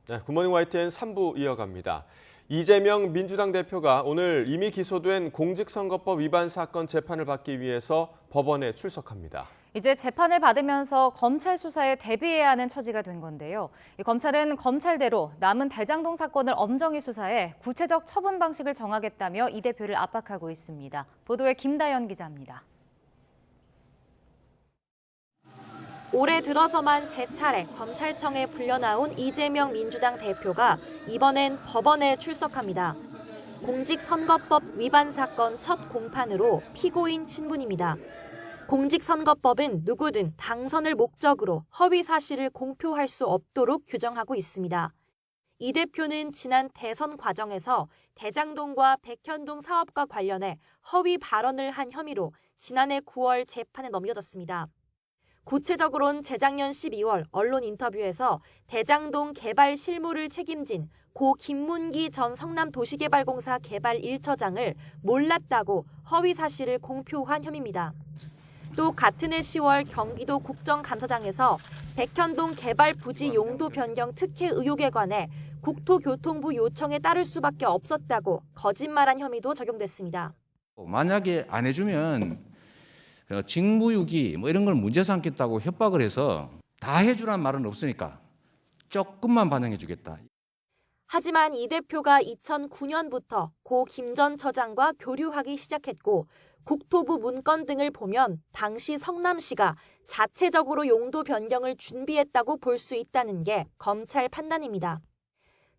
네, 굿모닝 YTN 3부 이어갑니다. 이재명 민주당 대표가 오늘 이미 기소된 공직선거법 위반 사건 재판을 받기 위해서 법원에 출석합니다. 이제 재판을 받으면서 검찰 수사에 대비해야 하는 처지가 된 건데요. 검찰은 검찰대로 남은 대장동 사건을 엄정히 수사해 구체적 처분 방식을 정하겠다며 이 대표를 압박하고 있습니다. 보도에 김다연 기자입니다. 올해 들어서만 3차례 검찰청에 불려나온 이재명 민주당 대표가 이번엔 법원에 출석합니다. 공직선거법 위반 사건 첫 공판으로 피고인 신분입니다. 공직선거법은 누구든 당선을 목적으로 허위 사실을 공표할 수 없도록 규정하고 있습니다. 이 대표는 지난 대선 과정에서 대장동과 백현동 사업과 관련해 허위 발언을 한 혐의로 지난해 9월 재판에 넘겨졌습니다. 구체적으로는 재작년 12월 언론 인터뷰에서 대장동 개발 실무를 책임진 고 김문기 전 성남도시개발공사 개발 1처장을 몰랐다고 허위 사실을 공표한 혐의입니다. 또 같은 해 10월 경기도 국정감사장에서 백현동 개발 부지 용도 변경 특혜 의혹에 관해 국토교통부 요청에 따를 수밖에 없었다고 거짓말한 혐의도 적용됐습니다. 만약에 안 해주면 직무유기 이런 걸 문제 삼겠다고 협박을 해서 다 해주란 말은 없으니까 조금만 반영해 주겠다. 하지만 이 대표가 2009년부터 고 김 전 처장과 교류하기 시작했고 국토부 문건 등을 보면 당시 성남시가 자체적으로 용도 변경을 준비했다고 볼 수 있다는 게 검찰 판단입니다.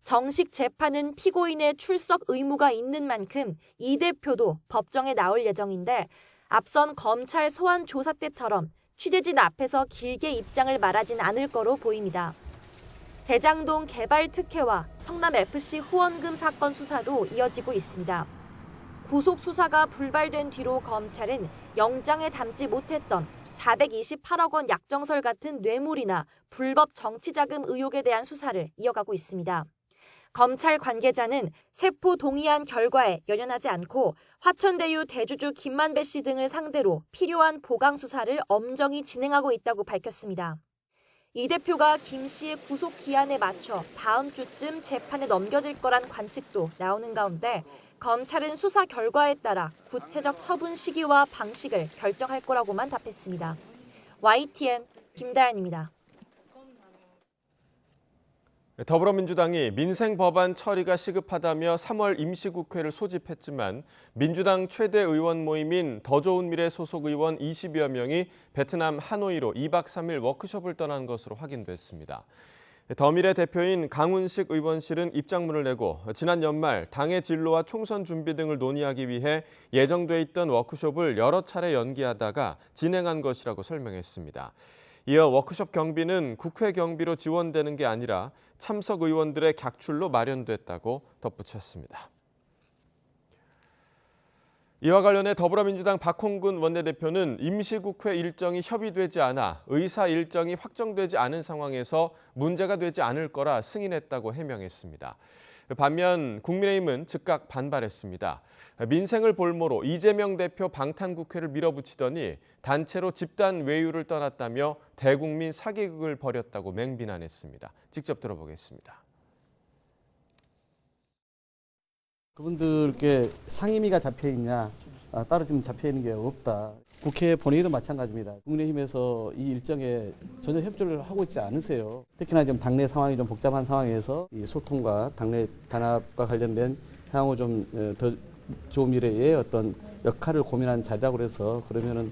정식 재판은 피고인의 출석 의무가 있는 만큼 이 대표도 법정에 나올 예정인데 앞선 검찰 소환 조사 때처럼 취재진 앞에서 길게 입장을 말하진 않을 거로 보입니다. 대장동 개발 특혜와 성남FC 후원금 사건 수사도 이어지고 있습니다. 구속 수사가 불발된 뒤로 검찰은 영장에 담지 못했던 428억 원 약정설 같은 뇌물이나 불법 정치자금 의혹에 대한 수사를 이어가고 있습니다. 검찰 관계자는 체포 동의안 결과에 연연하지 않고 화천대유 대주주 김만배 씨 등을 상대로 필요한 보강 수사를 엄정히 진행하고 있다고 밝혔습니다. 이 대표가 김 씨의 구속 기한에 맞춰 다음 주쯤 재판에 넘겨질 거란 관측도 나오는 가운데 검찰은 수사 결과에 따라 구체적 처분 시기와 방식을 결정할 거라고만 답했습니다. YTN 김다연입니다. 더불어민주당이 민생 법안 처리가 시급하다며 3월 임시국회를 소집했지만 민주당 최대 의원 모임인 더 좋은 미래 소속 의원 20여 명이 베트남 하노이로 2박 3일 워크숍을 떠난 것으로 확인됐습니다. 더미래 대표인 강훈식 의원실은 입장문을 내고 지난 연말 당의 진로와 총선 준비 등을 논의하기 위해 예정돼 있던 워크숍을 여러 차례 연기하다가 진행한 것이라고 설명했습니다. 이어 워크숍 경비는 국회 경비로 지원되는 게 아니라 참석 의원들의 객출로 마련됐다고 덧붙였습니다. 이와 관련해 더불어민주당 박홍근 원내대표는 임시국회 일정이 협의되지 않아 의사 일정이 확정되지 않은 상황에서 문제가 되지 않을 거라 승인했다고 해명했습니다. 반면 국민의힘은 즉각 반발했습니다. 민생을 볼모로 이재명 대표 방탄국회를 밀어붙이더니 단체로 집단 외유를 떠났다며 대국민 사기극을 벌였다고 맹비난했습니다. 직접 들어보겠습니다. 그분들께 상임위가 잡혀있냐, 따로 지금 잡혀있는 게 없다. 국회 본회의도 마찬가지입니다. 국민의힘에서 이 일정에 전혀 협조를 하고 있지 않으세요. 특히나 지금 당내 상황이 좀 복잡한 상황에서 이 소통과 당내 단합과 관련된 향후 좀 더 좋은 미래의 어떤 역할을 고민한 자리라고 해서 그러면은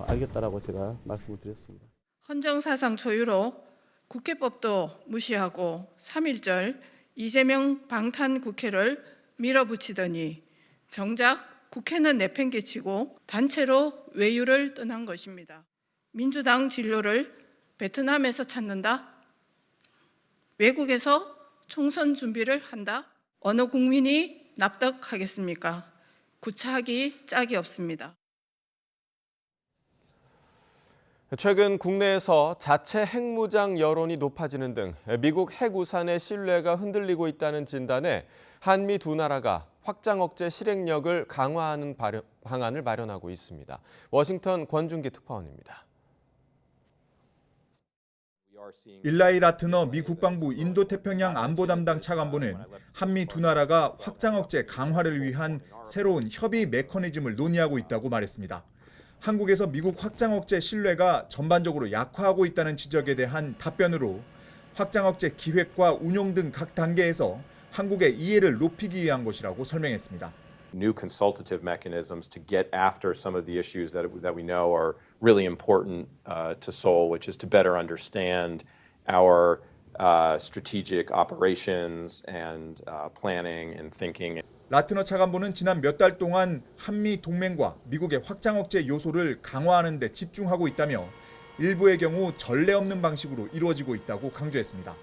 알겠다라고 제가 말씀을 드렸습니다. 헌정사상 초유로 국회법도 무시하고 3.1절 이재명 방탄국회를 밀어붙이더니 정작 국회는 내팽개치고 단체로 외유를 떠난 것입니다. 민주당 진로를 베트남에서 찾는다? 외국에서 총선 준비를 한다? 어느 국민이 납득하겠습니까? 구차하기 짝이 없습니다. 최근 국내에서 자체 핵무장 여론이 높아지는 등 미국 핵우산의 신뢰가 흔들리고 있다는 진단에 한미 두 나라가 확장 억제 실행력을 강화하는 방안을 마련하고 있습니다. 워싱턴 권준기 특파원입니다. 일라이 라트너 미 국방부 인도태평양 안보 담당 차관보는 한미 두 나라가 확장 억제 강화를 위한 새로운 협의 메커니즘을 논의하고 있다고 말했습니다. 한국에서 미국 확장 억제 신뢰가 전반적으로 약화하고 있다는 지적에 대한 답변으로 확장 억제 기획과 운용 등 각 단계에서 한국의 이해를 높이기 위한 것이라고 설명했습니다. New consultative mechanisms to get after some of the issues that we know are really important to Seoul, which is to better understand our strategic operations and planning and thinking. 라트너 차관보는 지난 몇 달 동안 한미 동맹과 미국의 확장 억제 요소를 강화하는 데 집중하고 있다며 일부의 경우 전례 없는 방식으로 이루어지고 있다고 강조했습니다.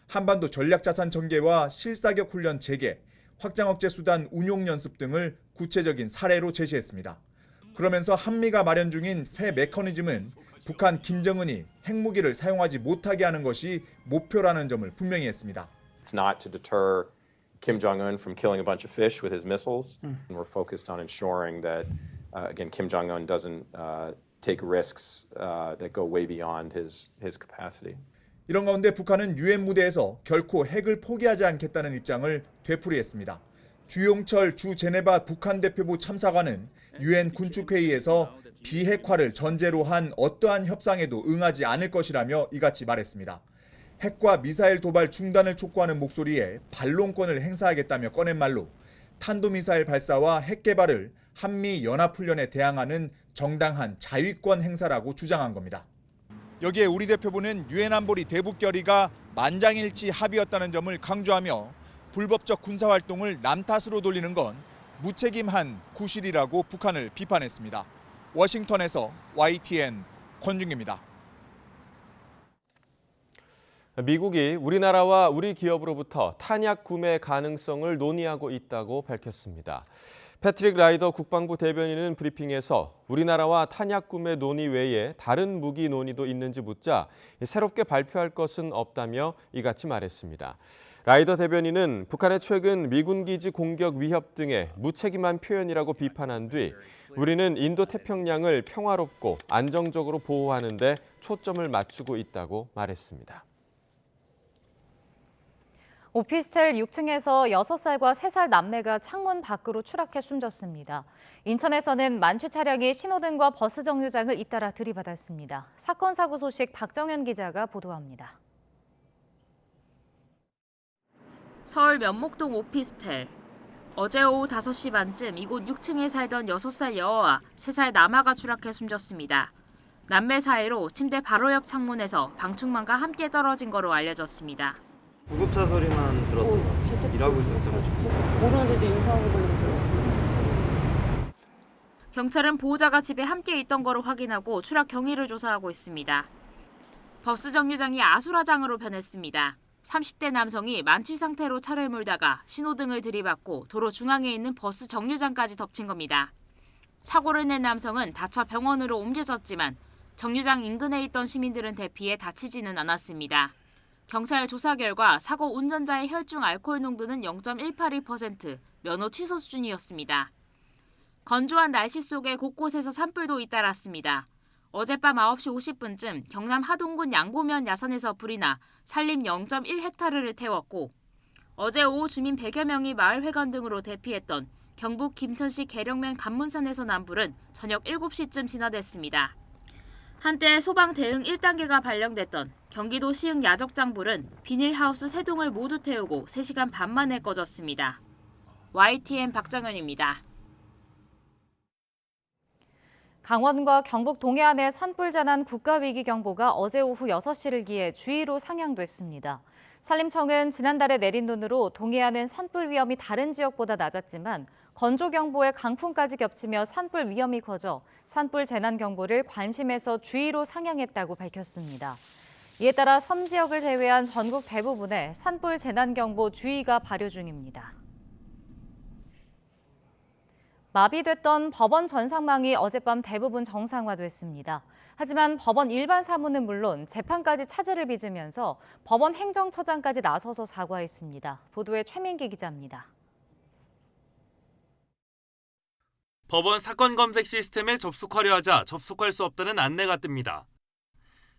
한반도 전략자산 전개와 실사격 훈련 재개, 확장 억제 수단 운용 연습 등을 구체적인 사례로 제시했습니다. 그러면서 한미가 마련 중인 새 메커니즘은 북한 김정은이 핵무기를 사용하지 못하게 하는 것이 목표라는 점을 분명히 했습니다. It's not to deter Kim Jong-un from killing a bunch of fish with his missiles. And we're focused on ensuring that, again, Kim Jong-un doesn't take risks that go way beyond his capacity. 이런 가운데 북한은 유엔 무대에서 결코 핵을 포기하지 않겠다는 입장을 되풀이했습니다. 주용철 주 제네바 북한 대표부 참사관은 유엔 군축회의에서 비핵화를 전제로 한 어떠한 협상에도 응하지 않을 것이라며 이같이 말했습니다. 핵과 미사일 도발 중단을 촉구하는 목소리에 반론권을 행사하겠다며 꺼낸 말로 탄도미사일 발사와 핵 개발을 한미 연합훈련에 대항하는 정당한 자위권 행사라고 주장한 겁니다. 여기에 우리 대표부는 유엔 안보리 대북 결의가 만장일치 합의였다는 점을 강조하며 불법적 군사활동을 남 탓으로 돌리는 건 무책임한 구실이라고 북한을 비판했습니다. 워싱턴에서 YTN 권중기입니다. 미국이 우리나라와 우리 기업으로부터 탄약 구매 가능성을 논의하고 있다고 밝혔습니다. 패트릭 라이더 국방부 대변인은 브리핑에서 우리나라와 탄약 구매 논의 외에 다른 무기 논의도 있는지 묻자 새롭게 발표할 것은 없다며 이같이 말했습니다. 라이더 대변인은 북한의 최근 미군 기지 공격 위협 등의 무책임한 표현이라고 비판한 뒤 우리는 인도태평양을 평화롭고 안정적으로 보호하는 데 초점을 맞추고 있다고 말했습니다. 오피스텔 6층에서 6살과 3살 남매가 창문 밖으로 추락해 숨졌습니다. 인천에서는 만취 차량이 신호등과 버스 정류장을 잇따라 들이받았습니다. 사건 사고 소식 박정현 기자가 보도합니다. 서울 면목동 오피스텔. 어제 오후 5시 반쯤 이곳 6층에 살던 6살 여아와 3살 남아가 추락해 숨졌습니다. 남매 사이로 침대 바로 옆 창문에서 방충망과 함께 떨어진 거로 알려졌습니다. 구급차 소리만 들었던 것 같아요. 일하고 있었어가지고. 모르는데도 인사하고 그러더라고요. 경찰은 보호자가 집에 함께 있던 거로 확인하고 추락 경위를 조사하고 있습니다. 버스 정류장이 아수라장으로 변했습니다. 30대 남성이 만취 상태로 차를 몰다가 신호등을 들이받고 도로 중앙에 있는 버스 정류장까지 덮친 겁니다. 사고를 낸 남성은 다쳐 병원으로 옮겨졌지만 정류장 인근에 있던 시민들은 대피해 다치지는 않았습니다. 경찰 조사 결과 사고 운전자의 혈중 알코올 농도는 0.182%, 면허 취소 수준이었습니다. 건조한 날씨 속에 곳곳에서 산불도 잇따랐습니다. 어젯밤 9시 50분쯤 경남 하동군 양고면 야산에서 불이 나 산림 0.1헥타르를 태웠고 어제 오후 주민 100여 명이 마을회관 등으로 대피했던 경북 김천시 계령면 간문산에서 난 불은 저녁 7시쯤 진화됐습니다. 한때 소방 대응 1단계가 발령됐던 경기도 시흥 야적장 불은 비닐하우스 3동을 모두 태우고 3시간 반 만에 꺼졌습니다. YTN 박정현입니다. 강원과 경북 동해안의 산불 재난 국가위기경보가 어제 오후 6시를 기해 주의로 상향됐습니다. 산림청은 지난달에 내린 눈으로 동해안은 산불 위험이 다른 지역보다 낮았지만 건조경보에 강풍까지 겹치며 산불 위험이 커져 산불 재난경보를 관심에서 주의로 상향했다고 밝혔습니다. 이에 따라 섬 지역을 제외한 전국 대부분에 산불 재난경보 주의가 발효 중입니다. 마비됐던 법원 전상망이 어젯밤 대부분 정상화됐습니다. 하지만 법원 일반 사무는 물론 재판까지 차질을 빚으면서 법원 행정처장까지 나서서 사과했습니다. 보도에 최민기 기자입니다. 법원 사건 검색 시스템에 접속하려 하자 접속할 수 없다는 안내가 뜹니다.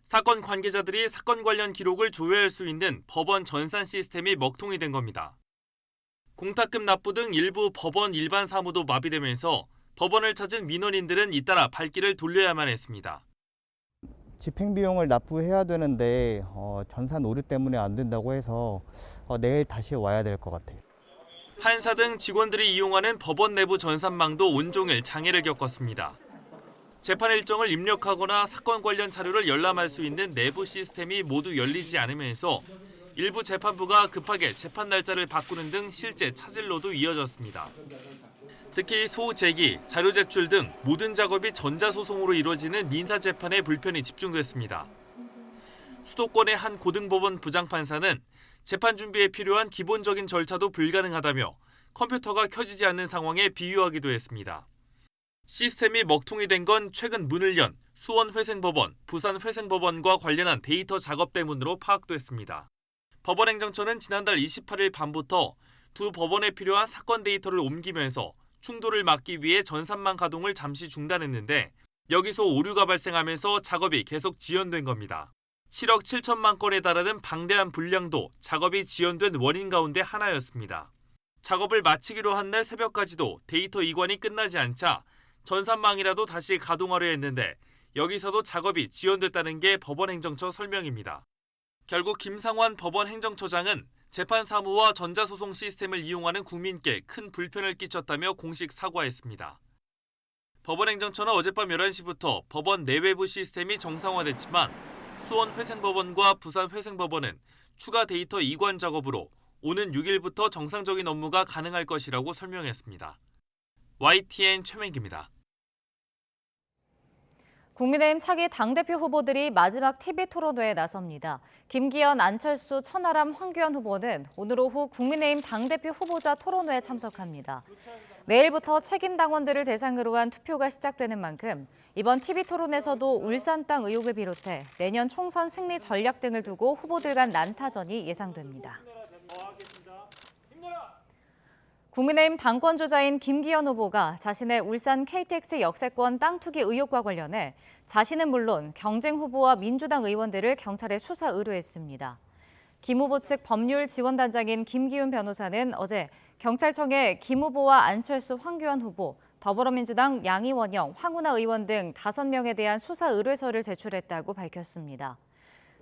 사건 관계자들이 사건 관련 기록을 조회할 수 있는 법원 전산 시스템이 먹통이 된 겁니다. 공탁금 납부 등 일부 법원 일반 사무도 마비되면서 법원을 찾은 민원인들은 잇따라 발길을 돌려야만 했습니다. 집행비용을 납부해야 되는데 전산 오류 때문에 안 된다고 해서 내일 다시 와야 될 것 같아요. 판사 등 직원들이 이용하는 법원 내부 전산망도 온종일 장애를 겪었습니다. 재판 일정을 입력하거나 사건 관련 자료를 열람할 수 있는 내부 시스템이 모두 열리지 않으면서 일부 재판부가 급하게 재판 날짜를 바꾸는 등 실제 차질로도 이어졌습니다. 특히 소제기, 자료 제출 등 모든 작업이 전자소송으로 이루어지는 민사재판에 불편이 집중됐습니다. 수도권의 한 고등법원 부장판사는 재판 준비에 필요한 기본적인 절차도 불가능하다며 컴퓨터가 켜지지 않는 상황에 비유하기도 했습니다. 시스템이 먹통이 된 건 최근 문을 연 수원회생법원, 부산회생법원과 관련한 데이터 작업 때문으로 파악됐습니다. 법원행정처는 지난달 28일 밤부터 두 법원에 필요한 사건 데이터를 옮기면서 충돌을 막기 위해 전산망 가동을 잠시 중단했는데 여기서 오류가 발생하면서 작업이 계속 지연된 겁니다. 7억 7천만 건에 달하는 방대한 분량도 작업이 지연된 원인 가운데 하나였습니다. 작업을 마치기로 한 날 새벽까지도 데이터 이관이 끝나지 않자 전산망이라도 다시 가동하려 했는데 여기서도 작업이 지연됐다는 게 법원행정처 설명입니다. 결국 김상환 법원행정처장은 재판 사무와 전자소송 시스템을 이용하는 국민께 큰 불편을 끼쳤다며 공식 사과했습니다. 법원행정처는 어젯밤 11시부터 법원 내외부 시스템이 정상화됐지만 수원회생법원과 부산회생법원은 추가 데이터 이관 작업으로 오는 6일부터 정상적인 업무가 가능할 것이라고 설명했습니다. YTN 최명기입니다. 국민의힘 차기 당대표 후보들이 마지막 TV토론회에 나섭니다. 김기현, 안철수, 천하람, 황교안 후보는 오늘 오후 국민의힘 당대표 후보자 토론회에 참석합니다. 내일부터 책임 당원들을 대상으로 한 투표가 시작되는 만큼 이번 TV토론에서도 울산 땅 의혹을 비롯해 내년 총선 승리 전략 등을 두고 후보들 간 난타전이 예상됩니다. 국민의힘 당권주자인 김기현 후보가 자신의 울산 KTX 역세권 땅 투기 의혹과 관련해 자신은 물론 경쟁 후보와 민주당 의원들을 경찰에 수사 의뢰했습니다. 김 후보 측 법률 지원단장인 김기훈 변호사는 어제 경찰청에 김 후보와 안철수, 황교안 후보, 더불어민주당 양이원영, 황운하 의원 등 5명에 대한 수사 의뢰서를 제출했다고 밝혔습니다.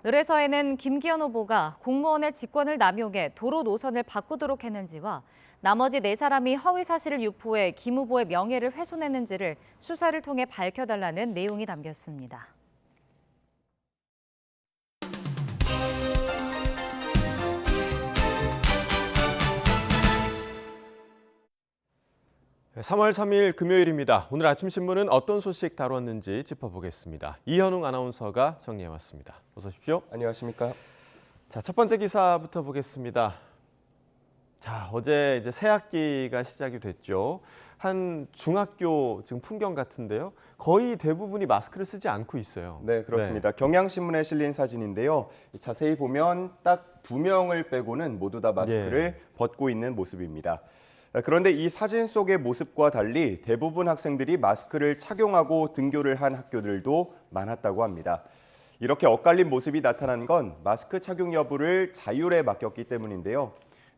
의뢰서에는 김기현 후보가 공무원의 직권을 남용해 도로 노선을 바꾸도록 했는지와 나머지 4사람이 허위 사실을 유포해 김 후보의 명예를 훼손했는지를 수사를 통해 밝혀달라는 내용이 담겼습니다. 네, 3월 3일 금요일입니다. 오늘 아침 신문은 어떤 소식 다뤘는지 짚어보겠습니다. 이현웅 아나운서가 정리해왔습니다. 어서 오십시오. 안녕하십니까. 자, 첫 번째 기사부터 보겠습니다. 자, 어제 이제 새 학기가 시작이 됐죠. 한 중학교 지금 풍경 같은데요. 거의 대부분이 마스크를 쓰지 않고 있어요. 네, 그렇습니다. 경향신문에 실린 사진인데요. 자세히 보면 딱 2명을 빼고는 모두 다 마스크를 벗고 있는 모습입니다. 그런데 이 사진 속의 모습과 달리 대부분 학생들이 마스크를 착용하고 등교를 한 학교들도 많았다고 합니다. 이렇게 엇갈린 모습이 나타난 건 마스크 착용 여부를 자율에 맡겼기 때문인데요.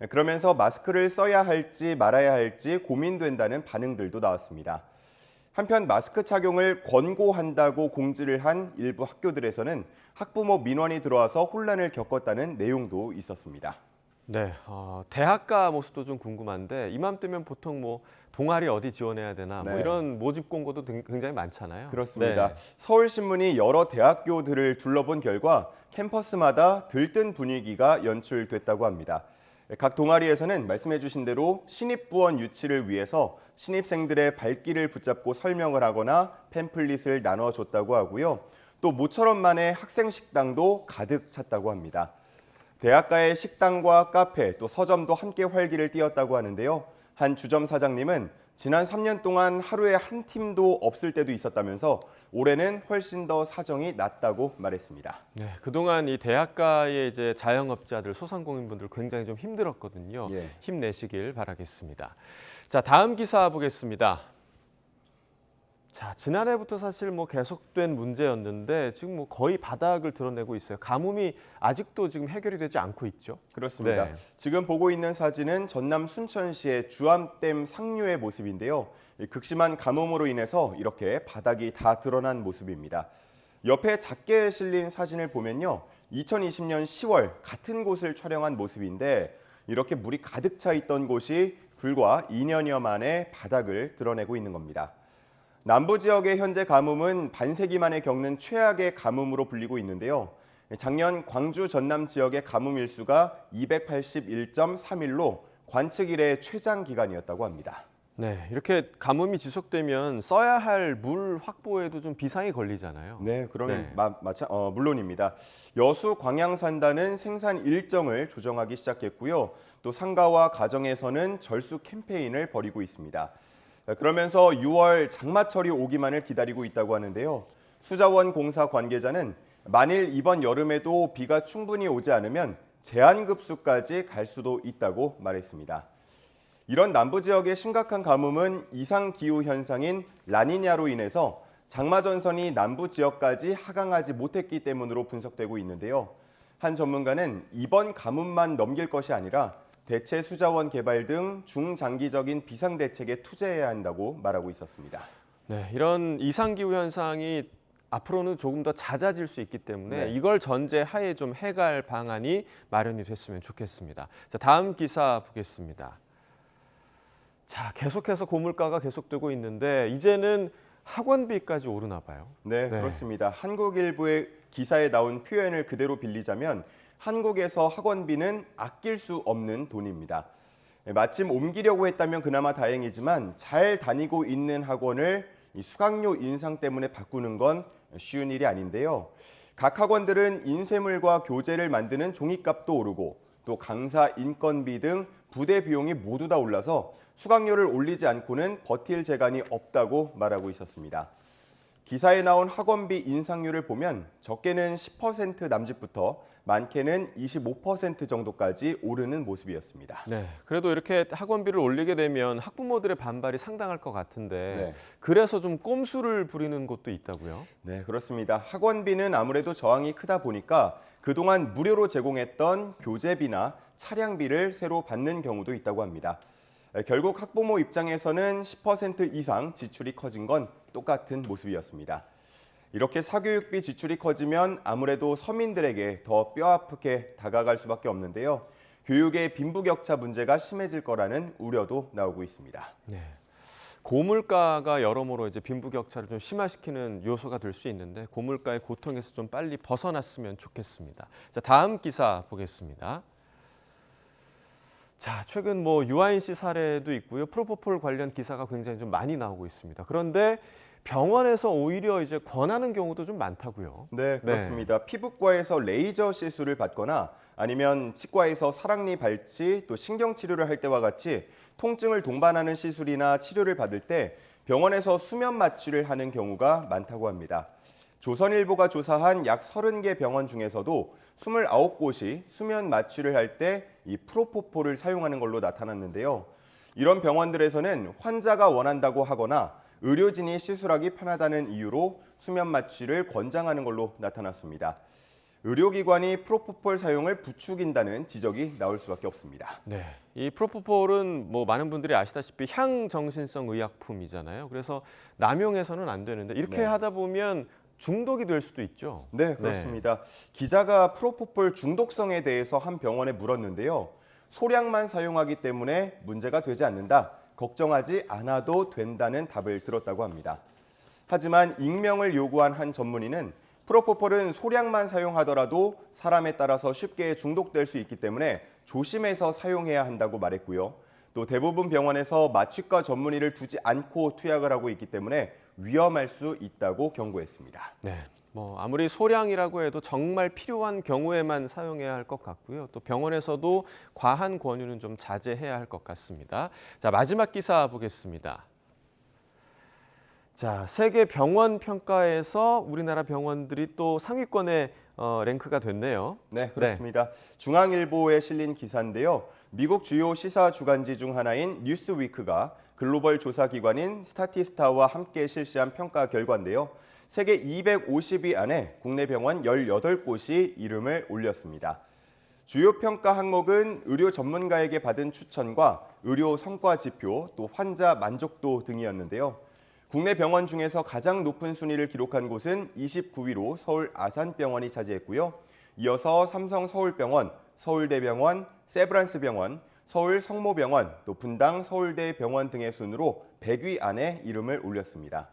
그러면서 마스크를 써야 할지 말아야 할지 고민된다는 반응들도 나왔습니다. 한편 마스크 착용을 권고한다고 공지를 한 일부 학교들에서는 학부모 민원이 들어와서 혼란을 겪었다는 내용도 있었습니다. 네, 대학가 모습도 좀 궁금한데 이맘때면 보통 뭐 동아리 어디 지원해야 되나 뭐 이런 모집 공고도 굉장히 많잖아요. 그렇습니다. 서울신문이 여러 대학교들을 둘러본 결과 캠퍼스마다 들뜬 분위기가 연출됐다고 합니다. 각 동아리에서는 말씀해 주신 대로 신입부원 유치를 위해서 신입생들의 발길을 붙잡고 설명을 하거나 팸플릿을 나눠줬다고 하고요. 또 모처럼만의 학생 식당도 가득 찼다고 합니다. 대학가의 식당과 카페, 또 서점도 함께 활기를 띠었다고 하는데요. 한 주점 사장님은 지난 3년 동안 하루에 한 팀도 없을 때도 있었다면서 올해는 훨씬 더 사정이 낫다고 말했습니다. 네, 그동안 이 대학가의 이제 자영업자들, 소상공인분들 굉장히 좀 힘들었거든요. 힘내시길 바라겠습니다. 자, 다음 기사 보겠습니다. 자, 지난해부터 사실 뭐 계속된 문제였는데 지금 뭐 거의 바닥을 드러내고 있어요. 가뭄이 아직도 지금 해결이 되지 않고 있죠. 그렇습니다. 네. 지금 보고 있는 사진은 전남 순천시의 주암댐 상류의 모습인데요. 이 극심한 가뭄으로 인해서 이렇게 바닥이 다 드러난 모습입니다. 옆에 작게 실린 사진을 보면요. 2020년 10월 같은 곳을 촬영한 모습인데 이렇게 물이 가득 차 있던 곳이 불과 2년여 만에 바닥을 드러내고 있는 겁니다. 남부 지역의 현재 가뭄은 반세기 만에 겪는 최악의 가뭄으로 불리고 있는데요. 작년 광주 전남 지역의 가뭄 일수가 281.3일로 관측 이래 최장 기간이었다고 합니다. 네, 이렇게 가뭄이 지속되면 써야 할 물 확보에도 좀 비상이 걸리잖아요. 네, 그러면 물론입니다. 여수 광양산단은 생산 일정을 조정하기 시작했고요. 또 상가와 가정에서는 절수 캠페인을 벌이고 있습니다. 그러면서 6월 장마철이 오기만을 기다리고 있다고 하는데요. 수자원 공사 관계자는 만일 이번 여름에도 비가 충분히 오지 않으면 제한급수까지 갈 수도 있다고 말했습니다. 이런 남부 지역의 심각한 가뭄은 이상기후 현상인 라니냐로 인해서 장마 전선이 남부 지역까지 하강하지 못했기 때문으로 분석되고 있는데요. 한 전문가는 이번 가뭄만 넘길 것이 아니라 대체 수자원 개발 등 중장기적인 비상대책에 투자해야 한다고 말하고 있었습니다. 네, 이런 이상기후 현상이 앞으로는 조금 더 잦아질 수 있기 때문에 네. 이걸 전제하에 좀 해갈 방안이 마련이 됐으면 좋겠습니다. 자, 다음 기사 보겠습니다. 자, 계속해서 고물가가 계속되고 있는데 이제는 학원비까지 오르나 봐요. 네, 그렇습니다. 한국일보의 기사에 나온 표현을 그대로 빌리자면 한국에서 학원비는 아낄 수 없는 돈입니다. 마침 옮기려고 했다면 그나마 다행이지만 잘 다니고 있는 학원을 이 수강료 인상 때문에 바꾸는 건 쉬운 일이 아닌데요. 각 학원들은 인쇄물과 교재를 만드는 종이값도 오르고 또 강사 인건비 등 부대 비용이 모두 다 올라서 수강료를 올리지 않고는 버틸 재간이 없다고 말하고 있었습니다. 기사에 나온 학원비 인상률을 보면 적게는 10% 남짓부터 많게는 25% 정도까지 오르는 모습이었습니다. 네, 그래도 이렇게 학원비를 올리게 되면 학부모들의 반발이 상당할 것 같은데 네. 그래서 좀 꼼수를 부리는 곳도 있다고요? 네, 그렇습니다. 학원비는 아무래도 저항이 크다 보니까 그동안 무료로 제공했던 교재비나 차량비를 새로 받는 경우도 있다고 합니다. 결국 학부모 입장에서는 10% 이상 지출이 커진 건 똑같은 모습이었습니다. 이렇게 사교육비 지출이 커지면 아무래도 서민들에게 더 뼈아프게 다가갈 수밖에 없는데요. 교육의 빈부격차 문제가 심해질 거라는 우려도 나오고 있습니다. 네. 고물가가 여러모로 이제 빈부격차를 좀 심화시키는 요소가 될 수 있는데 고물가의 고통에서 좀 빨리 벗어났으면 좋겠습니다. 자, 다음 기사 보겠습니다. 자, 최근 뭐 유아인 씨 사례도 있고요. 프로포폴 관련 기사가 굉장히 좀 많이 나오고 있습니다. 그런데 병원에서 오히려 이제 권하는 경우도 좀 많다고요. 네, 그렇습니다. 피부과에서 레이저 시술을 받거나 아니면 치과에서 사랑니 발치, 또 신경치료를 할 때와 같이 통증을 동반하는 시술이나 치료를 받을 때 병원에서 수면 마취를 하는 경우가 많다고 합니다. 조선일보가 조사한 약 30개 병원 중에서도 29곳이 수면 마취를 할 때 이 프로포폴을 사용하는 걸로 나타났는데요. 이런 병원들에서는 환자가 원한다고 하거나 의료진이 시술하기 편하다는 이유로 수면 마취를 권장하는 걸로 나타났습니다. 의료기관이 프로포폴 사용을 부추긴다는 지적이 나올 수밖에 없습니다. 네, 이 프로포폴은 뭐 많은 분들이 아시다시피 향정신성 의약품이잖아요. 그래서 남용해서는 안 되는데 이렇게 하다 보면 중독이 될 수도 있죠. 네, 그렇습니다. 기자가 프로포폴 중독성에 대해서 한 병원에 물었는데요. 소량만 사용하기 때문에 문제가 되지 않는다. 걱정하지 않아도 된다는 답을 들었다고 합니다. 하지만 익명을 요구한 한 전문의는 프로포폴은 소량만 사용하더라도 사람에 따라서 쉽게 중독될 수 있기 때문에 조심해서 사용해야 한다고 말했고요. 또 대부분 병원에서 마취과 전문의를 두지 않고 투약을 하고 있기 때문에 위험할 수 있다고 경고했습니다. 네, 뭐 아무리 소량이라고 해도 정말 필요한 경우에만 사용해야 할 것 같고요. 또 병원에서도 과한 권유는 좀 자제해야 할 것 같습니다. 자, 마지막 기사 보겠습니다. 자, 세계 병원 평가에서 우리나라 병원들이 또 상위권에 랭크가 됐네요. 네, 그렇습니다. 중앙일보에 실린 기사인데요. 미국 주요 시사 주간지 중 하나인 뉴스위크가 글로벌 조사 기관인 스타티스타와 함께 실시한 평가 결과인데요. 세계 250위 안에 국내 병원 18곳이 이름을 올렸습니다. 주요 평가 항목은 의료 전문가에게 받은 추천과 의료 성과 지표, 또 환자 만족도 등이었는데요. 국내 병원 중에서 가장 높은 순위를 기록한 곳은 29위로 서울 아산병원이 차지했고요. 이어서 삼성 서울병원, 서울대병원, 세브란스병원, 서울 성모병원, 또 분당 서울대병원 등의 순으로 100위 안에 이름을 올렸습니다.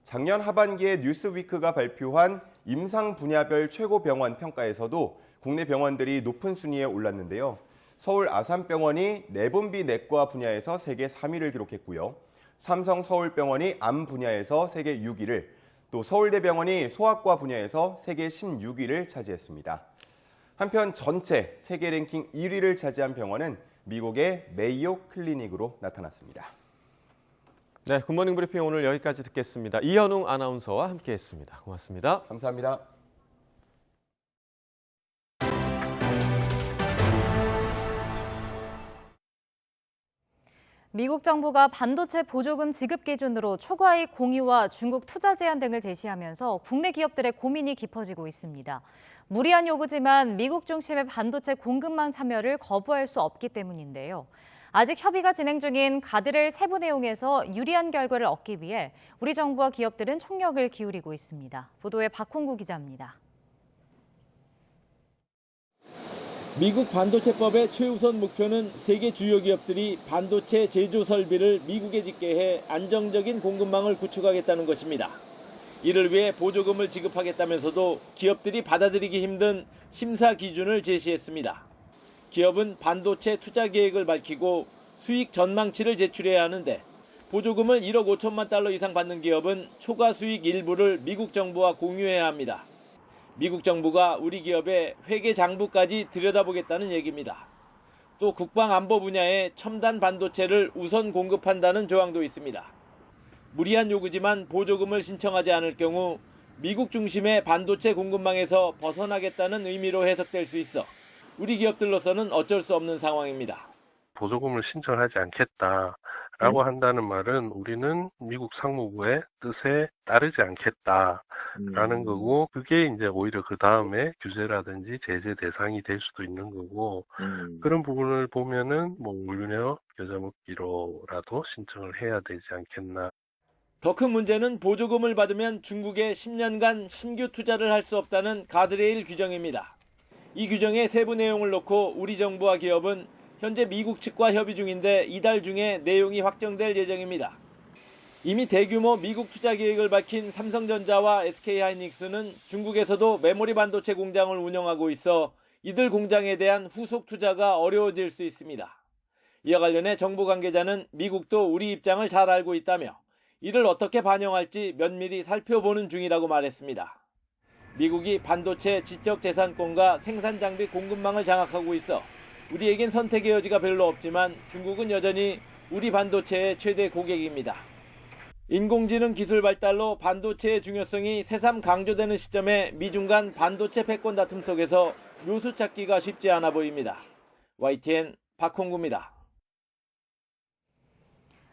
작년 하반기에 뉴스위크가 발표한 임상 분야별 최고 병원 평가에서도 국내 병원들이 높은 순위에 올랐는데요. 서울 아산병원이 내분비 내과 분야에서 세계 3위를 기록했고요. 삼성 서울병원이 암 분야에서 세계 6위를, 또 서울대병원이 소아과 분야에서 세계 16위를 차지했습니다. 한편 전체 세계 랭킹 1위를 차지한 병원은 미국의 메이오 클리닉으로 나타났습니다. 네, 굿모닝 브리핑 오늘 여기까지 듣겠습니다. 이현웅 아나운서와 함께했습니다. 고맙습니다. 감사합니다. 미국 정부가 반도체 보조금 지급 기준으로 초과이익 공유와 중국 투자 제한 등을 제시하면서 국내 기업들의 고민이 깊어지고 있습니다. 무리한 요구지만 미국 중심의 반도체 공급망 참여를 거부할 수 없기 때문인데요. 아직 협의가 진행 중인 가드레일 세부 내용에서 유리한 결과를 얻기 위해 우리 정부와 기업들은 총력을 기울이고 있습니다. 보도에 박홍구 기자입니다. 미국 반도체법의 최우선 목표는 세계 주요 기업들이 반도체 제조 설비를 미국에 짓게 해 안정적인 공급망을 구축하겠다는 것입니다. 이를 위해 보조금을 지급하겠다면서도 기업들이 받아들이기 힘든 심사 기준을 제시했습니다. 기업은 반도체 투자 계획을 밝히고 수익 전망치를 제출해야 하는데 보조금을 1억 5천만 달러 이상 받는 기업은 초과 수익 일부를 미국 정부와 공유해야 합니다. 미국 정부가 우리 기업의 회계 장부까지 들여다보겠다는 얘기입니다. 또 국방안보 분야에 첨단 반도체를 우선 공급한다는 조항도 있습니다. 무리한 요구지만 보조금을 신청하지 않을 경우 미국 중심의 반도체 공급망에서 벗어나겠다는 의미로 해석될 수 있어 우리 기업들로서는 어쩔 수 없는 상황입니다. 보조금을 신청하지 않겠다라고 한다는 말은 우리는 미국 상무부의 뜻에 따르지 않겠다라는 거고, 그게 이제 오히려 그 다음에 규제라든지 제재 대상이 될 수도 있는 거고, 그런 부분을 보면은 뭐 물류 여자 묻기로라도 신청을 해야 되지 않겠나. 더 큰 문제는 보조금을 받으면 중국에 10년간 신규 투자를 할 수 없다는 가드레일 규정입니다. 이 규정의 세부 내용을 놓고 우리 정부와 기업은 현재 미국 측과 협의 중인데 이달 중에 내용이 확정될 예정입니다. 이미 대규모 미국 투자 계획을 밝힌 삼성전자와 SK하이닉스는 중국에서도 메모리 반도체 공장을 운영하고 있어 이들 공장에 대한 후속 투자가 어려워질 수 있습니다. 이와 관련해 정부 관계자는 미국도 우리 입장을 잘 알고 있다며 이를 어떻게 반영할지 면밀히 살펴보는 중이라고 말했습니다. 미국이 반도체 지적재산권과 생산장비 공급망을 장악하고 있어 우리에겐 선택의 여지가 별로 없지만 중국은 여전히 우리 반도체의 최대 고객입니다. 인공지능 기술 발달로 반도체의 중요성이 새삼 강조되는 시점에 미중 간 반도체 패권 다툼 속에서 묘수 찾기가 쉽지 않아 보입니다. YTN 박홍구입니다.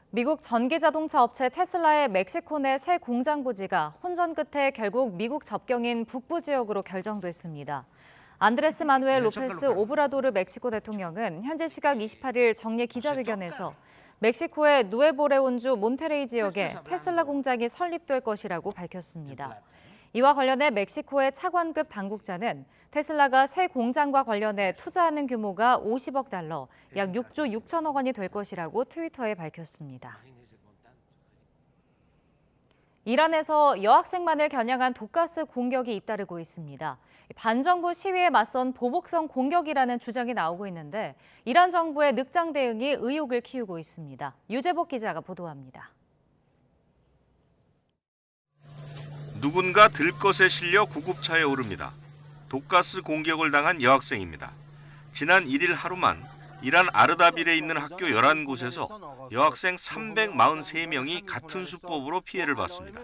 미국 전기자동차 업체 테슬라의 멕시코 내 새 공장 부지가 혼전 끝에 결국 미국 접경인 북부 지역으로 결정됐습니다. 안드레스 마누엘 로페스 오브라도르 멕시코 대통령은 현재 시각 28일 정례 기자회견에서 멕시코의 누에보레온주 몬테레이 지역에 테슬라 공장이 설립될 것이라고 밝혔습니다. 이와 관련해 멕시코의 차관급 당국자는 테슬라가 새 공장과 관련해 투자하는 규모가 50억 달러, 약 6조 6천억 원이 될 것이라고 트위터에 밝혔습니다. 이란에서 여학생만을 겨냥한 독가스 공격이 잇따르고 있습니다. 반정부 시위에 맞선 보복성 공격이라는 주장이 나오고 있는데 이란 정부의 늑장 대응이 의혹을 키우고 있습니다. 유재복 기자가 보도합니다. 누군가 들것에 실려 구급차에 오릅니다. 독가스 공격을 당한 여학생입니다. 지난 1일 하루만 이란 아르다빌에 있는 학교 11곳에서 여학생 343명이 같은 수법으로 피해를 봤습니다.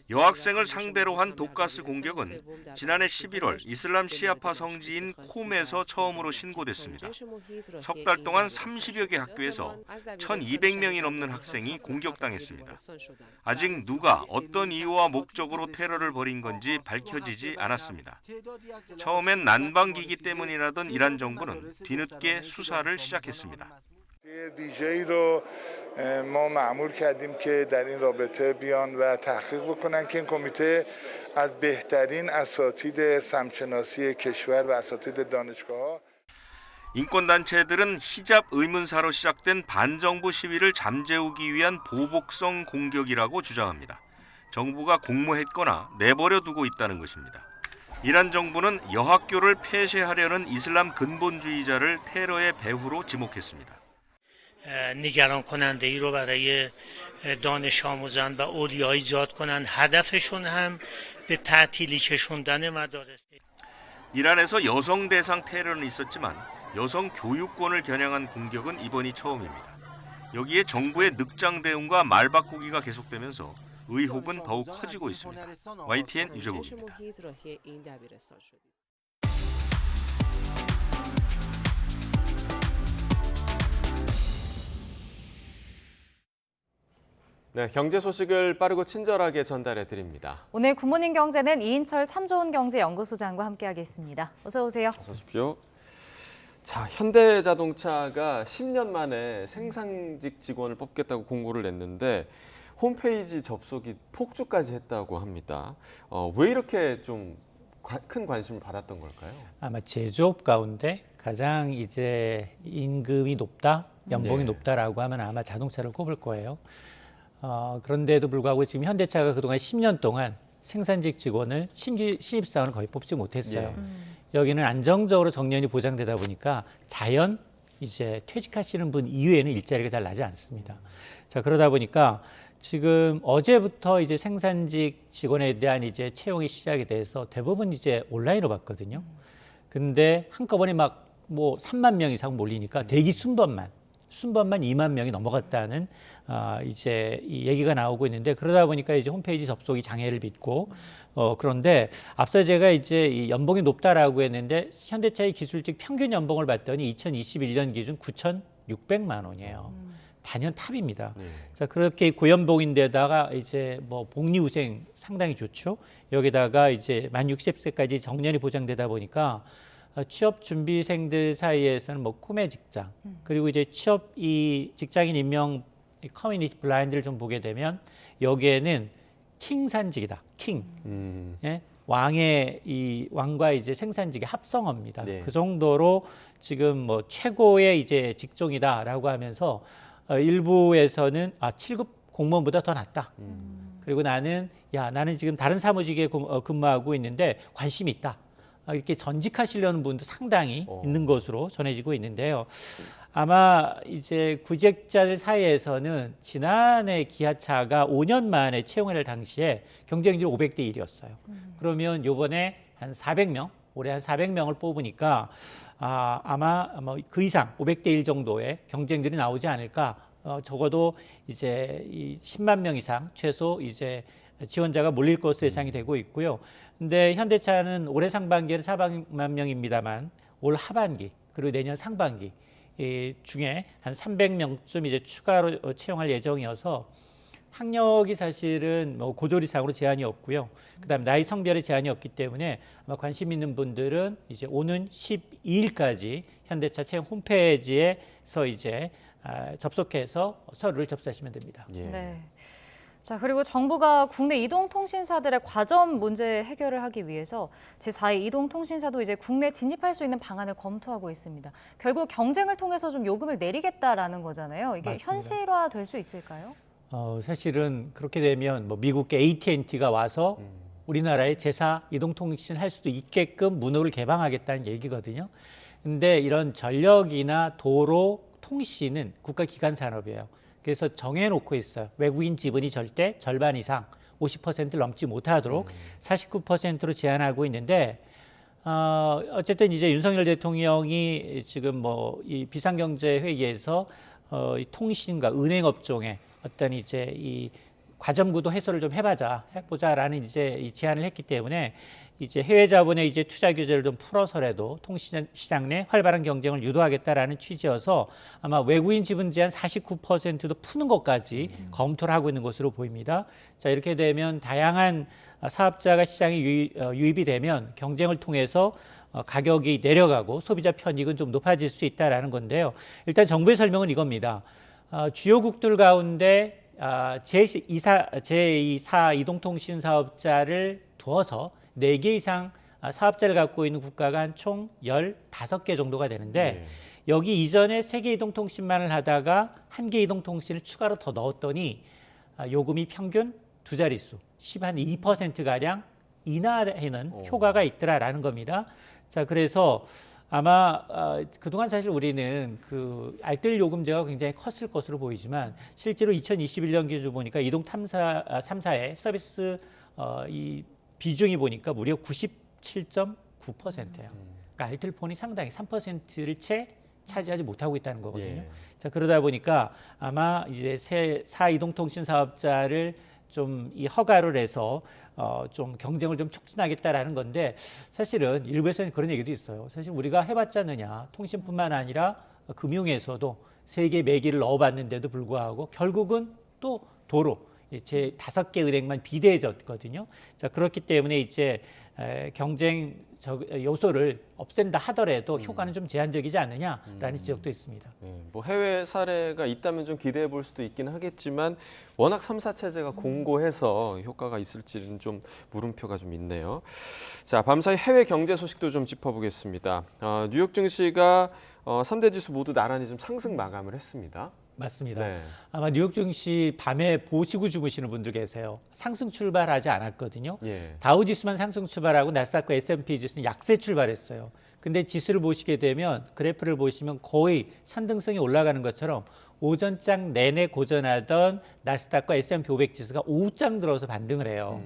여학생을 상대로 한 독가스 공격은 지난해 11월 이슬람 시아파 성지인 콤에서 처음으로 신고됐습니다. 석 달 동안 30여 개 학교에서 1,200명이 넘는 학생이 공격당했습니다. 아직 누가 어떤 이유와 목적으로 테러를 벌인 건지 밝혀지지 않았습니다. 처음엔 난방기기 때문이라던 이란 정부는 뒤늦게 수사를 시작했습니다. دیجی رو ما مأمور کردیم که در این رابطه بیان و تحقیق بکنن که این کمیته از بهترین اساتید سمت‌شناسی کشور و اساتید دانشگاه‌ها 인권단체들은 히잡 의문사로 시작된 반정부 시위를 잠재우기 위한 보복성 공격이라고 주장합니다. 정부가 공모했거나 내버려 두고 있다는 것입니다. 이란 정부는 여학교를 폐쇄하려는 이슬람 근본주의자를 테러의 배후로 지목했습니다. نگران کننده ای رو برای دانش آموزان و اولیا ایجاد کنند. هدفشون هم به تعطیلی کشوندن مدارس. 이란에서 여성 대상 테러는 있었지만 여성 교육권을 겨냥한 공격은 이번이 처음입니다. 여기에 정부의 늑장 대응과 말바꾸기가 계속되면서 의혹은 더욱 커지고 있습니다. YTN 유재국입니다. 네, 경제 소식을 빠르고 친절하게 전달해 드립니다. 오늘 굿모닝 경제는 이인철 참 좋은 경제연구소장과 함께하겠습니다. 어서 오세요. 어서 오십시오. 자, 현대자동차가 10년 만에 생산직 직원을 뽑겠다고 공고를 냈는데 홈페이지 접속이 폭주까지 했다고 합니다. 왜 이렇게 좀 큰 관심을 받았던 걸까요? 아마 제조업 가운데 가장 이제 임금이 높다, 연봉이 높다라고 하면 아마 자동차를 꼽을 거예요. 그런데도 불구하고 지금 현대차가 그동안 10년 동안 생산직 직원을 신입사원을 거의 뽑지 못했어요. 여기는 안정적으로 정년이 보장되다 보니까 자연 이제 퇴직하시는 분 이외에는 일자리가 잘 나지 않습니다. 자, 그러다 보니까 지금 어제부터 이제 생산직 직원에 대한 이제 채용이 시작이 돼서 대부분 이제 온라인으로 받거든요. 근데 한꺼번에 막 뭐 3만 명 이상 몰리니까 대기 순번만 2만 명이 넘어갔다는 이제 이 얘기가 나오고 있는데 그러다 보니까 이제 홈페이지 접속이 장애를 빚고 그런데 앞서 제가 이제 이 연봉이 높다라고 했는데 현대차의 기술직 평균 연봉을 봤더니 2021년 기준 9,600만 원이에요. 단연 탑입니다. 자, 그렇게 고연봉인데다가 이제 뭐 복리후생 상당히 좋죠. 여기다가 이제 만 60세까지 정년이 보장되다 보니까 취업 준비생들 사이에서는 뭐 꿈의 직장 그리고 이제 취업 이 직장인 임명 커뮤니티 블라인드를 좀 보게 되면 여기에는 킹산직이다. 킹. 예? 왕과 이제 생산직의 합성어입니다. 그 정도로 지금 뭐 최고의 이제 직종이다라고 하면서 일부에서는 7급 공무원보다 더 낫다. 그리고 나는 지금 다른 사무직에 근무하고 있는데 관심이 있다. 이렇게 전직하시려는 분도 상당히 있는 것으로 전해지고 있는데요. 아마 이제 구직자들 사이에서는 지난해 기아차가 5년 만에 채용을 할 당시에 경쟁률 500대 1이었어요. 그러면 요번에 한 400명, 올해 한 400명을 뽑으니까 아마 그 이상 500대 1 정도의 경쟁률이 나오지 않을까. 적어도 이제 이 10만 명 이상 최소 이제 지원자가 몰릴 것으로 예상이 되고 있고요. 근데 현대차는 올해 상반기에는 400만 명입니다만 올 하반기 그리고 내년 상반기 중에 한 300명쯤 이제 추가로 채용할 예정이어서 학력이 사실은 뭐 고졸이상으로 제한이 없고요. 그다음에 나이 성별에 제한이 없기 때문에 아마 관심 있는 분들은 이제 오는 12일까지 현대차 채용 홈페이지에서 이제 접속해서 서류를 접수하시면 됩니다. 네. 자, 그리고 정부가 국내 이동통신사들의 과점 문제 해결을 하기 위해서 제4의 이동통신사도 이제 국내 진입할 수 있는 방안을 검토하고 있습니다. 결국 경쟁을 통해서 좀 요금을 내리겠다라는 거잖아요. 이게 맞습니다. 현실화 될 수 있을까요? 사실은 그렇게 되면 뭐 미국의 AT&T가 와서 우리나라에 제4 이동통신 할 수도 있게끔 문호를 개방하겠다는 얘기거든요. 근데 이런 전력이나 도로, 통신은 국가기관 산업이에요. 그래서 정해놓고 있어요. 외국인 지분이 절대 절반 이상 50%를 넘지 못하도록 49%로 제한하고 있는데 어쨌든 이제 윤석열 대통령이 지금 뭐 이 비상경제회의에서 이 통신과 은행 업종에 어떤 이제 이 과점구도 해소를 좀 해보자라는 이제 이 제안을 했기 때문에 이제 해외 자본의 이제 투자 규제를 좀 풀어서라도 통신 시장 내 활발한 경쟁을 유도하겠다라는 취지여서 아마 외국인 지분 제한 49%도 푸는 것까지 검토를 하고 있는 것으로 보입니다. 자, 이렇게 되면 다양한 사업자가 시장에 유입이 되면 경쟁을 통해서 가격이 내려가고 소비자 편익은 좀 높아질 수 있다라는 건데요. 일단 정부의 설명은 이겁니다. 주요국들 가운데 제2사 이동통신 사업자를 두어서 4개 이상 사업자를 갖고 있는 국가가 한 총 15개 정도가 되는데 여기 이전에 3개 이동통신만을 하다가 1개 이동통신을 추가로 더 넣었더니 요금이 평균 2자릿수, 12%가량 인하에는 효과가 있더라라는 겁니다. 자, 그래서 아마 그동안 사실 우리는 그 알뜰 요금제가 굉장히 컸을 것으로 보이지만 실제로 2021년 기준 보니까 이동 3사의 서비스 이 비중이 보니까 무려 97.9%예요. 그러니까 알뜰폰이 상당히 3%를 채 차지하지 못하고 있다는 거거든요. 자, 그러다 보니까 아마 이제 사 이동통신 사업자를 좀 이 허가를 해서 좀 경쟁을 좀 촉진하겠다라는 건데 사실은 일부에서는 그런 얘기도 있어요. 사실 우리가 해봤자느냐, 통신뿐만 아니라 금융에서도 세계 매기를 넣어봤는데도 불구하고 결국은 또 도로 제 5개 은행만 비대해졌거든요. 자, 그렇기 때문에 이제 경쟁 요소를 없앤다 하더라도 효과는 좀 제한적이지 않느냐라는 지적도 있습니다. 뭐 해외 사례가 있다면 좀 기대해 볼 수도 있긴 하겠지만 워낙 3사 체제가 공고해서 효과가 있을지는 좀 물음표가 좀 있네요. 자, 밤사이 해외 경제 소식도 좀 짚어보겠습니다. 뉴욕 증시가 3대 지수 모두 나란히 좀 상승 마감을 했습니다. 맞습니다. 네. 아마 뉴욕 증시 밤에 보시고 주무시는 분들 계세요. 상승 출발하지 않았거든요. 다우지수만 상승 출발하고 나스닥과 S&P 지수는 약세 출발했어요. 근데 지수를 보시게 되면 그래프를 보시면 거의 산등성이 올라가는 것처럼 오전장 내내 고전하던 나스닥과 S&P 500 지수가 오후장 들어서 반등을 해요.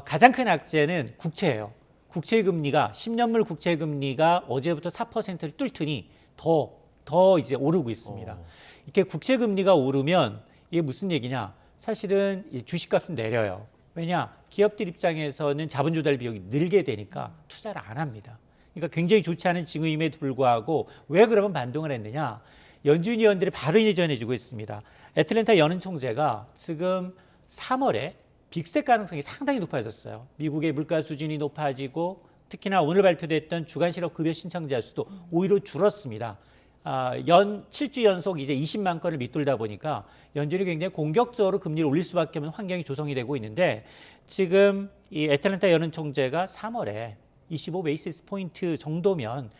가장 큰 악재는 국채예요. 국채금리가 10년물 국채금리가 어제부터 4%를 뚫더니 더 이제 오르고 있습니다. 이렇게 국채금리가 오르면 이게 무슨 얘기냐? 사실은 주식값은 내려요. 왜냐? 기업들 입장에서는 자본 조달 비용이 늘게 되니까 투자를 안 합니다. 그러니까 굉장히 좋지 않은 징후임에도 불구하고 왜 그러면 반등을 했느냐? 연준 위원들이 바로 전해주고 있습니다. 애틀랜타 연은 총재가 지금 3월에 빅셋 가능성이 상당히 높아졌어요. 미국의 물가 수준이 높아지고 특히나 오늘 발표됐던 주간 실업 급여 신청자 수도 오히려 줄었습니다. 7주 연속 이제 20만 건을 밑돌다 보니까 연준이 굉장히 공격적으로 금리를 올릴 수밖에 없는 환경이 조성이 되고 있는데 지금 이 애틀랜타 연은 총재가 3월에 25 베이시스 포인트 정도면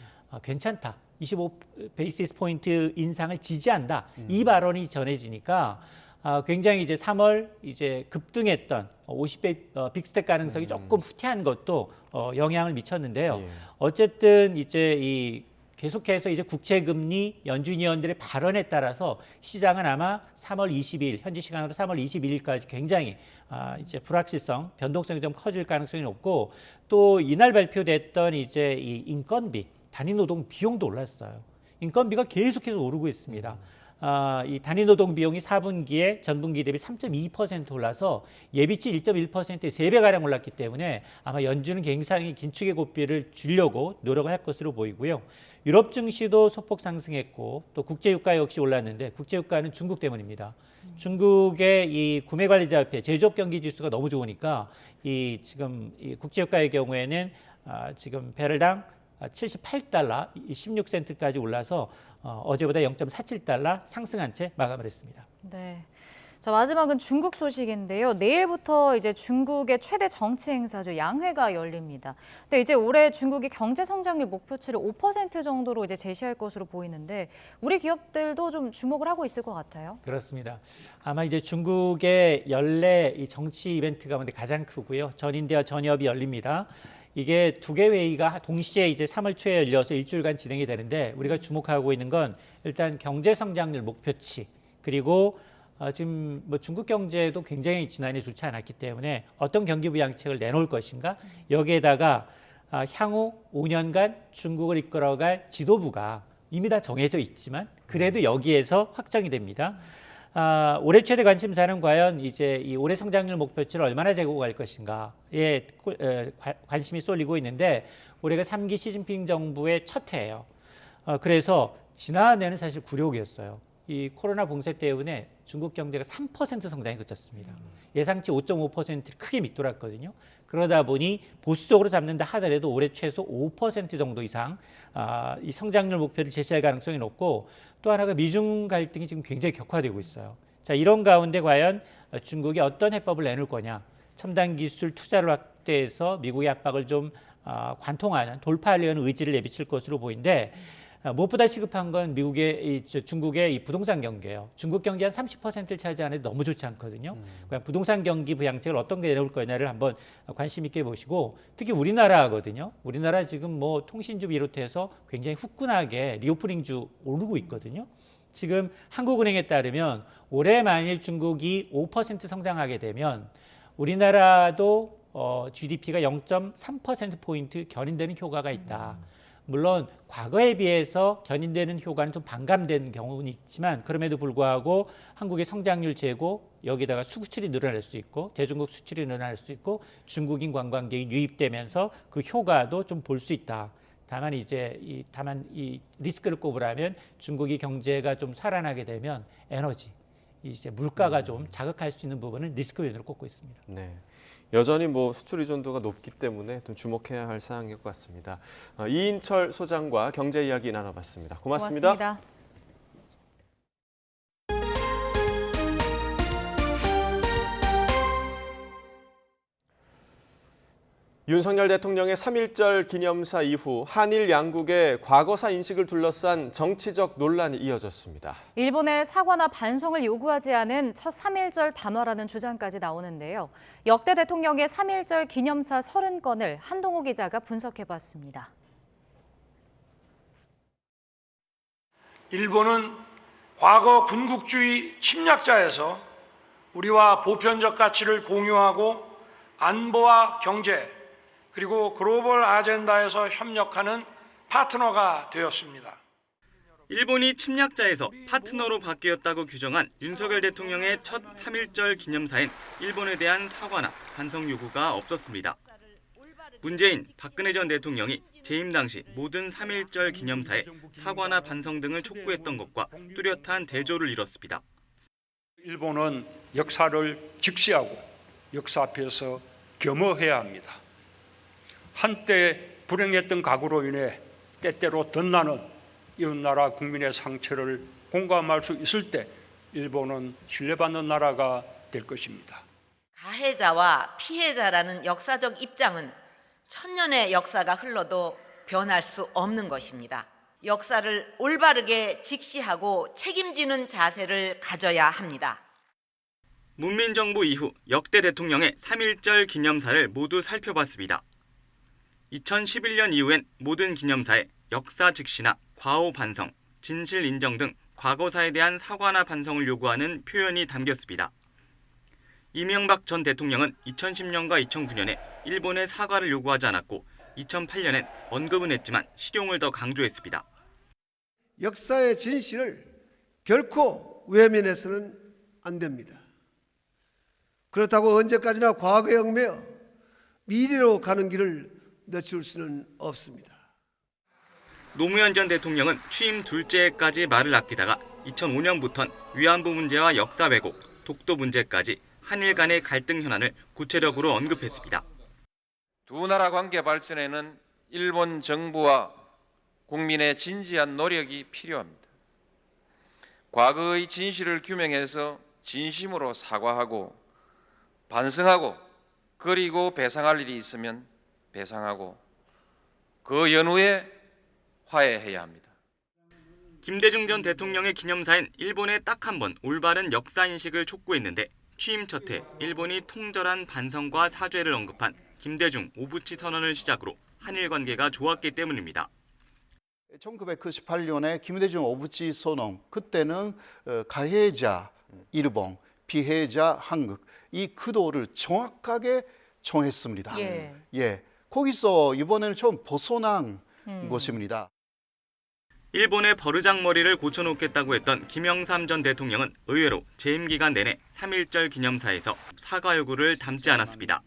괜찮다. 25 베이시스 포인트 인상을 지지한다. 이 발언이 전해지니까 굉장히 이제 3월 이제 급등했던 50배 빅스텝 가능성이 조금 후퇴한 것도 영향을 미쳤는데요. 어쨌든 이제 계속해서 이제 국채금리 연준 위원들의 발언에 따라서 시장은 아마 3월 22일 현지 시간으로 3월 22일까지 굉장히 이제 불확실성, 변동성이 좀 커질 가능성이 높고 또 이날 발표됐던 이제 이 인건비, 단위 노동 비용도 올랐어요. 인건비가 계속해서 오르고 있습니다. 이 단위 노동 비용이 4분기에 전분기 대비 3.2% 올라서 예비치 1.1%의 3배가량 올랐기 때문에 아마 연준은 굉장히 긴축의 고삐를 주려고 노력을 할 것으로 보이고요. 유럽 증시도 소폭 상승했고 또 국제유가 역시 올랐는데 국제유가는 중국 때문입니다. 중국의 이 구매관리자협회 제조업 경기 지수가 너무 좋으니까 지금 이 국제유가의 경우에는 지금 배럴당 78달러 16센트까지 올라서 어제보다 0.47달러 상승한 채 마감을 했습니다. 네. 자, 마지막은 중국 소식인데요. 내일부터 이제 중국의 최대 정치 행사죠. 양회가 열립니다. 근데 이제 올해 중국이 경제 성장률 목표치를 5% 정도로 이제 제시할 것으로 보이는데 우리 기업들도 좀 주목을 하고 있을 것 같아요. 그렇습니다. 아마 이제 중국의 연례 이 정치 이벤트 가운데 가장 크고요. 전인대와 전협이 열립니다. 이게 2개 회의가 동시에 이제 3월 초에 열려서 일주일간 진행이 되는데 우리가 주목하고 있는 건 일단 경제 성장률 목표치 그리고 지금 뭐 중국 경제도 굉장히 지난해 좋지 않았기 때문에 어떤 경기 부양책을 내놓을 것인가 여기에다가 향후 5년간 중국을 이끌어갈 지도부가 이미 다 정해져 있지만 그래도 여기에서 확정이 됩니다. 올해 최대 관심사는 과연 이제 이 올해 성장률 목표치를 얼마나 제고갈 것인가에 관심이 쏠리고 있는데 올해가 3기 시진핑 정부의 첫 해예요. 그래서 지난해는 사실 굴욕이었어요. 이 코로나 봉쇄 때문에 중국 경제가 3% 성장에 그쳤습니다. 예상치 5.5% 크게 밑돌았거든요. 그러다 보니 보수적으로 잡는다 하더라도 올해 최소 5% 정도 이상 이 성장률 목표를 제시할 가능성이 높고 또 하나가 미중 갈등이 지금 굉장히 격화되고 있어요. 자, 이런 가운데 과연 중국이 어떤 해법을 내놓을 거냐. 첨단 기술 투자를 확대해서 미국의 압박을 좀 관통하는 돌파하려는 의지를 내비칠 것으로 보이는데 무엇보다 시급한 건 중국의 이 부동산 경기예요. 중국 경기 한 30%를 차지하는데 너무 좋지 않거든요. 그냥 부동산 경기 부양책을 어떤 게 내놓을 거냐를 한번 관심 있게 보시고 특히 우리나라거든요. 우리나라 지금 뭐 통신주 비롯해서 굉장히 후끈하게 리오프닝주 오르고 있거든요. 지금 한국은행에 따르면 올해 만일 중국이 5% 성장하게 되면 우리나라도 GDP가 0.3%포인트 견인되는 효과가 있다. 물론 과거에 비해서 견인되는 효과는 좀 반감된 경우는 있지만 그럼에도 불구하고 한국의 성장률 제고 여기다가 수출이 늘어날 수 있고 대중국 수출이 늘어날 수 있고 중국인 관광객이 유입되면서 그 효과도 좀 볼 수 있다. 다만 이 리스크를 꼽으라면 중국이 경제가 좀 살아나게 되면 에너지, 이제 물가가 좀 자극할 수 있는 부분은 리스크 요인으로 꼽고 있습니다. 네. 여전히 뭐 수출 의존도가 높기 때문에 좀 주목해야 할 사항일 것 같습니다. 이인철 소장과 경제 이야기 나눠봤습니다. 고맙습니다. 고맙습니다. 윤석열 대통령의 3.1절 기념사 이후 한일 양국의 과거사 인식을 둘러싼 정치적 논란이 이어졌습니다. 일본의 사과나 반성을 요구하지 않은 첫 3.1절 단화라는 주장까지 나오는데요. 역대 대통령의 3.1절 기념사 30건을 한동호 기자가 분석해봤습니다. 일본은 과거 군국주의 침략자에서 우리와 보편적 가치를 공유하고 안보와 경제, 그리고 글로벌 아젠다에서 협력하는 파트너가 되었습니다. 일본이 침략자에서 파트너로 바뀌었다고 규정한 윤석열 대통령의 첫 3.1절 기념사엔 일본에 대한 사과나 반성 요구가 없었습니다. 문재인, 박근혜 전 대통령이 재임 당시 모든 3.1절 기념사에 사과나 반성 등을 촉구했던 것과 뚜렷한 대조를 이뤘습니다. 일본은 역사를 직시하고 역사 앞에서 겸허해야 합니다. 한때 불행했던 과거로 인해 때때로 덧나는 이웃나라 국민의 상처를 공감할 수 있을 때 일본은 신뢰받는 나라가 될 것입니다. 가해자와 피해자라는 역사적 입장은 천년의 역사가 흘러도 변할 수 없는 것입니다. 역사를 올바르게 직시하고 책임지는 자세를 가져야 합니다. 문민정부 이후 역대 대통령의 3.1절 기념사를 모두 살펴봤습니다. 2011년 이후엔 모든 기념사에 역사 직시나 과오 반성, 진실 인정 등 과거사에 대한 사과나 반성을 요구하는 표현이 담겼습니다. 이명박 전 대통령은 2010년과 2009년에 일본에 사과를 요구하지 않았고 2008년엔 언급은 했지만 실용을 더 강조했습니다. 역사의 진실을 결코 외면해서는 안 됩니다. 그렇다고 언제까지나 과거에 얽매여 미래로 가는 길을 늦출 수는 없습니다. 노무현 전 대통령은 취임 둘째 해까지 말을 아끼다가 2005년부터는 위안부 문제와 역사 왜곡, 독도 문제까지 한일 간의 갈등 현안을 구체적으로 언급했습니다. 두 나라 관계 발전에는 일본 정부와 국민의 진지한 노력이 필요합니다. 과거의 진실을 규명해서 진심으로 사과하고 반성하고 그리고 배상할 일이 있으면 배상하고 그 연후에 화해해야 합니다. 김대중 전 대통령의 기념사엔 일본에 딱 한 번 올바른 역사인식을 촉구했는데 취임 첫 해 일본이 통절한 반성과 사죄를 언급한 김대중 오부치 선언을 시작으로 한일 관계가 좋았기 때문입니다. 1998년에 김대중 오부치 선언, 그때는 가해자 일본, 피해자 한국, 이 구도를 정확하게 정했습니다. 예. 거기서 이번에는 좀 벗어난 것입니다. 일본의 버르장머리를 고쳐놓겠다고 했던 김영삼 전 대통령은 의외로 재임 기간 내내 3.1절 기념사에서 사과 요구를 담지 않았습니다.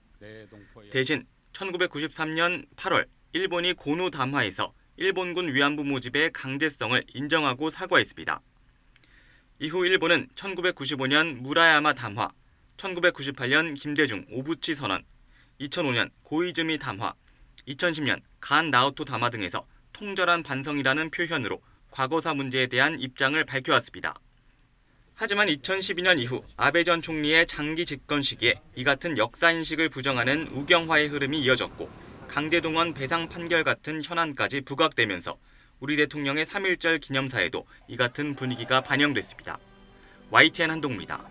대신 1993년 8월 일본이 고노 담화에서 일본군 위안부 모집의 강제성을 인정하고 사과했습니다. 이후 일본은 1995년 무라야마 담화, 1998년 김대중 오부치 선언, 2005년 고이즈미 담화, 2010년 간 나오토 담화 등에서 통절한 반성이라는 표현으로 과거사 문제에 대한 입장을 밝혀왔습니다. 하지만 2012년 이후 아베 전 총리의 장기 집권 시기에 이 같은 역사인식을 부정하는 우경화의 흐름이 이어졌고 강제동원 배상 판결 같은 현안까지 부각되면서 우리 대통령의 3.1절 기념사에도 이 같은 분위기가 반영됐습니다. YTN 한동우입니다.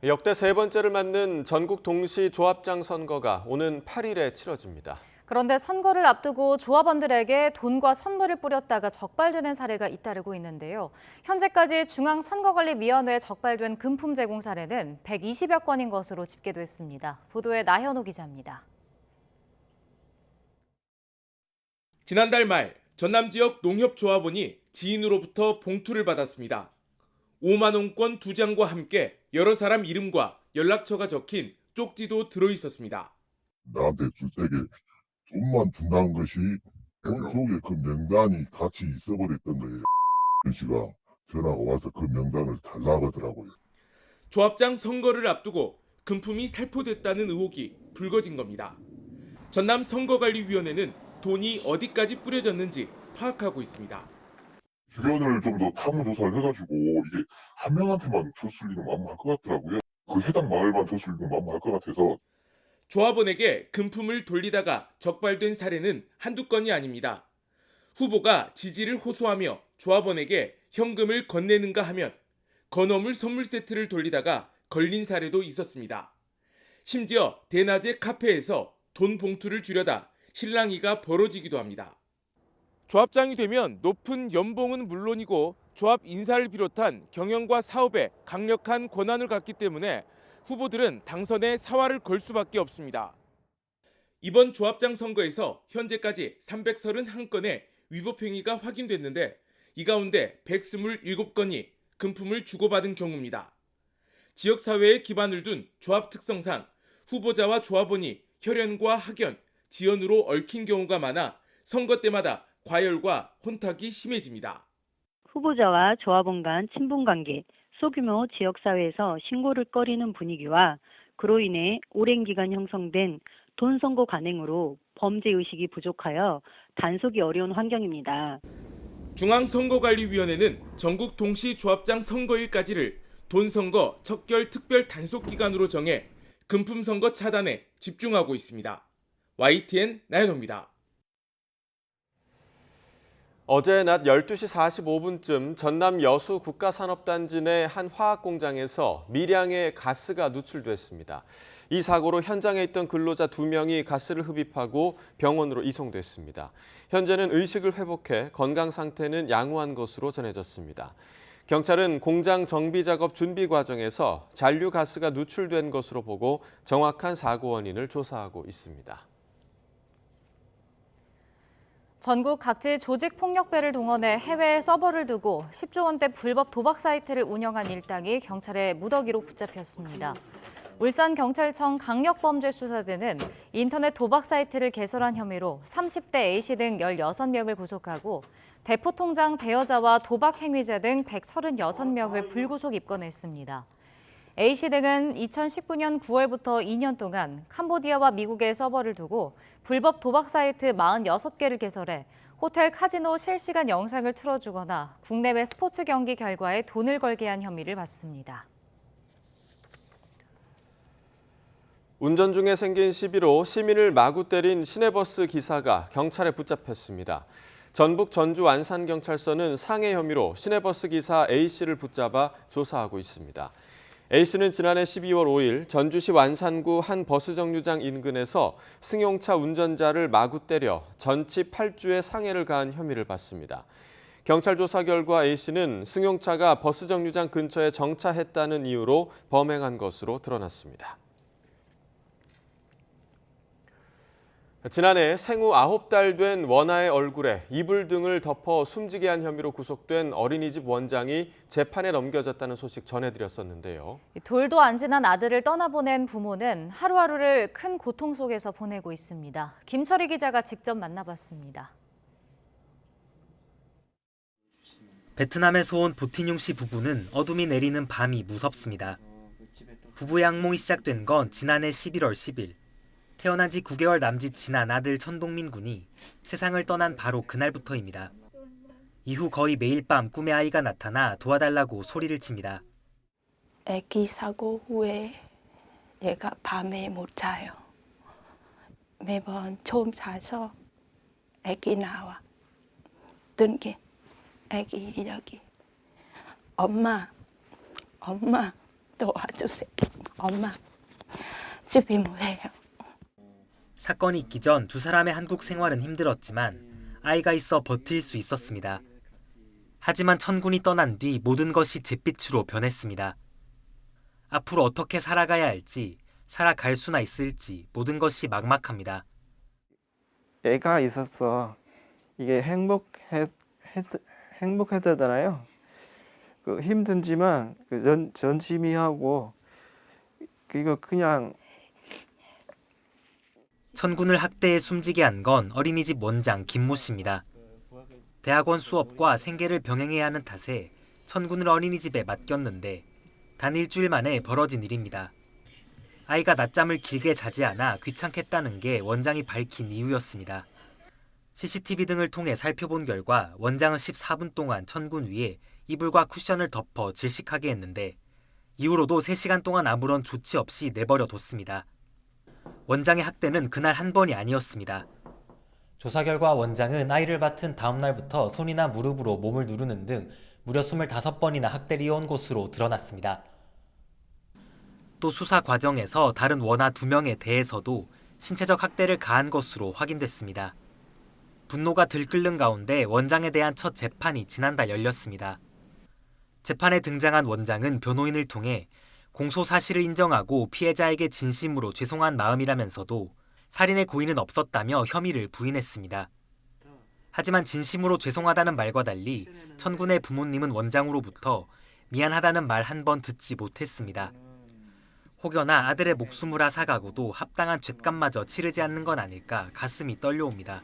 역대 세 번째를 맞는 전국 동시 조합장 선거가 오는 8일에 치러집니다. 그런데 선거를 앞두고 조합원들에게 돈과 선물을 뿌렸다가 적발되는 사례가 잇따르고 있는데요. 현재까지 중앙선거관리위원회에 적발된 금품 제공 사례는 120여 건인 것으로 집계됐습니다. 보도에 나현호 기자입니다. 지난달 말 전남 지역 농협조합원이 지인으로부터 봉투를 받았습니다. 5만 원권 2장과 함께 여러 사람 이름과 연락처가 적힌 쪽지도 들어있었습니다. 나한테 주택에 돈만 준다는 것이 돈 속에 그 명단이 같이 있어버렸던 거예요. 씨가 전화가 와서 그 명단을 달라고 하더라고요. 조합장 선거를 앞두고 금품이 살포됐다는 의혹이 불거진 겁니다. 전남 선거관리위원회는 돈이 어디까지 뿌려졌는지 파악하고 있습니다. 주변을 좀 더 탐문 조사를 해가지고 이게 한 명한테만 줬을 리는 만무할 것 같더라고요. 그 해당 마을만 줬을 리는 만무할 것 같아서. 조합원에게 금품을 돌리다가 적발된 사례는 한두 건이 아닙니다. 후보가 지지를 호소하며 조합원에게 현금을 건네는가 하면 건어물 선물 세트를 돌리다가 걸린 사례도 있었습니다. 심지어 대낮에 카페에서 돈 봉투를 주려다 실랑이가 벌어지기도 합니다. 조합장이 되면 높은 연봉은 물론이고 조합 인사를 비롯한 경영과 사업에 강력한 권한을 갖기 때문에 후보들은 당선에 사활을 걸 수밖에 없습니다. 이번 조합장 선거에서 현재까지 331건의 위법 행위가 확인됐는데 이 가운데 127건이 금품을 주고받은 경우입니다. 지역사회에 기반을 둔 조합 특성상 후보자와 조합원이 혈연과 학연, 지연으로 얽힌 경우가 많아 선거 때마다 과열과 혼탁이 심해집니다. 후보자와 조합원 간 친분관계, 소규모 지역사회에서 신고를 꺼리는 분위기와 그로 인해 오랜 기간 형성된 돈 선거 관행으로 범죄의식이 부족하여 단속이 어려운 환경입니다. 중앙선거관리위원회는 전국 동시 조합장 선거일까지를 돈 선거 척결 특별 단속 기간으로 정해 금품 선거 차단에 집중하고 있습니다. YTN 나연호입니다. 어제 낮 12시 45분쯤 전남 여수 국가산업단지 내 한 화학공장에서 미량의 가스가 누출됐습니다. 이 사고로 현장에 있던 근로자 2명이 가스를 흡입하고 병원으로 이송됐습니다. 현재는 의식을 회복해 건강 상태는 양호한 것으로 전해졌습니다. 경찰은 공장 정비 작업 준비 과정에서 잔류 가스가 누출된 것으로 보고 정확한 사고 원인을 조사하고 있습니다. 전국 각지 조직폭력배를 동원해 해외에 서버를 두고 10조 원대 불법 도박 사이트를 운영한 일당이 경찰의 무더기로 붙잡혔습니다. 울산경찰청 강력범죄수사대는 인터넷 도박 사이트를 개설한 혐의로 30대 A씨 등 16명을 구속하고 대포통장 대여자와 도박 행위자 등 136명을 불구속 입건했습니다. A씨 등은 2019년 9월부터 2년 동안 캄보디아와 미국에 서버를 두고 불법 도박 사이트 46개를 개설해 호텔 카지노 실시간 영상을 틀어주거나 국내외 스포츠 경기 결과에 돈을 걸게 한 혐의를 받습니다. 운전 중에 생긴 시비로 시민을 마구 때린 시내버스 기사가 경찰에 붙잡혔습니다. 전북 전주 안산경찰서는 상해 혐의로 시내버스 기사 A씨를 붙잡아 조사하고 있습니다. A씨는 지난해 12월 5일 전주시 완산구 한 버스 정류장 인근에서 승용차 운전자를 마구 때려 전치 8주의 상해를 가한 혐의를 받습니다. 경찰 조사 결과 A씨는 승용차가 버스 정류장 근처에 정차했다는 이유로 범행한 것으로 드러났습니다. 지난해 생후 9달 된 원아의 얼굴에 이불 등을 덮어 숨지게 한 혐의로 구속된 어린이집 원장이 재판에 넘겨졌다는 소식 전해드렸었는데요. 돌도 안 지난 아들을 떠나보낸 부모는 하루하루를 큰 고통 속에서 보내고 있습니다. 김철희 기자가 직접 만나봤습니다. 베트남에서 온 보티뇽 씨 부부는 어둠이 내리는 밤이 무섭습니다. 부부의 악몽이 시작된 건 지난해 11월 10일. 태어난 지 9개월 남짓 지난 아들 천동민 군이 세상을 떠난 바로 그날부터입니다. 이후 거의 매일 밤 꿈에 아이가 나타나 도와달라고 소리를 칩니다. 아기 사고 후에 얘가 밤에 못 자요. 매번 처음 자서 아기 나와. 등게 아기 여기. 엄마 도와주세요. 엄마 수비 못해요. 사건이 있기 전 두 사람의 한국 생활은 힘들었지만 아이가 있어 버틸 수 있었습니다. 하지만 천군이 떠난 뒤 모든 것이 잿빛으로 변했습니다. 앞으로 어떻게 살아가야 할지, 살아갈 수나 있을지 모든 것이 막막합니다. 애가 있었어. 이게 행복했잖아요. 힘든지만 전심이 하고 이거 그냥 천군을 학대해 숨지게 한 건 어린이집 원장 김모 씨입니다. 대학원 수업과 생계를 병행해야 하는 탓에 천군을 어린이집에 맡겼는데 단 일주일 만에 벌어진 일입니다. 아이가 낮잠을 길게 자지 않아 귀찮겠다는 게 원장이 밝힌 이유였습니다. CCTV 등을 통해 살펴본 결과 원장은 14분 동안 천군 위에 이불과 쿠션을 덮어 질식하게 했는데 이후로도 3시간 동안 아무런 조치 없이 내버려 뒀습니다. 원장의 학대는 그날 한 번이 아니었습니다. 조사 결과 원장은 아이를 맡은 다음 날부터 손이나 무릎으로 몸을 누르는 등 무려 25번이나 학대를 이어온 것으로 드러났습니다. 또 수사 과정에서 다른 원아 2명에 대해서도 신체적 학대를 가한 것으로 확인됐습니다. 분노가 들끓는 가운데 원장에 대한 첫 재판이 지난달 열렸습니다. 재판에 등장한 원장은 변호인을 통해 공소 사실을 인정하고 피해자에게 진심으로 죄송한 마음이라면서도 살인의 고의는 없었다며 혐의를 부인했습니다. 하지만 진심으로 죄송하다는 말과 달리 천군의 부모님은 원장으로부터 미안하다는 말 한 번 듣지 못했습니다. 혹여나 아들의 목숨을 앗아가고도 합당한 죗값마저 치르지 않는 건 아닐까 가슴이 떨려옵니다.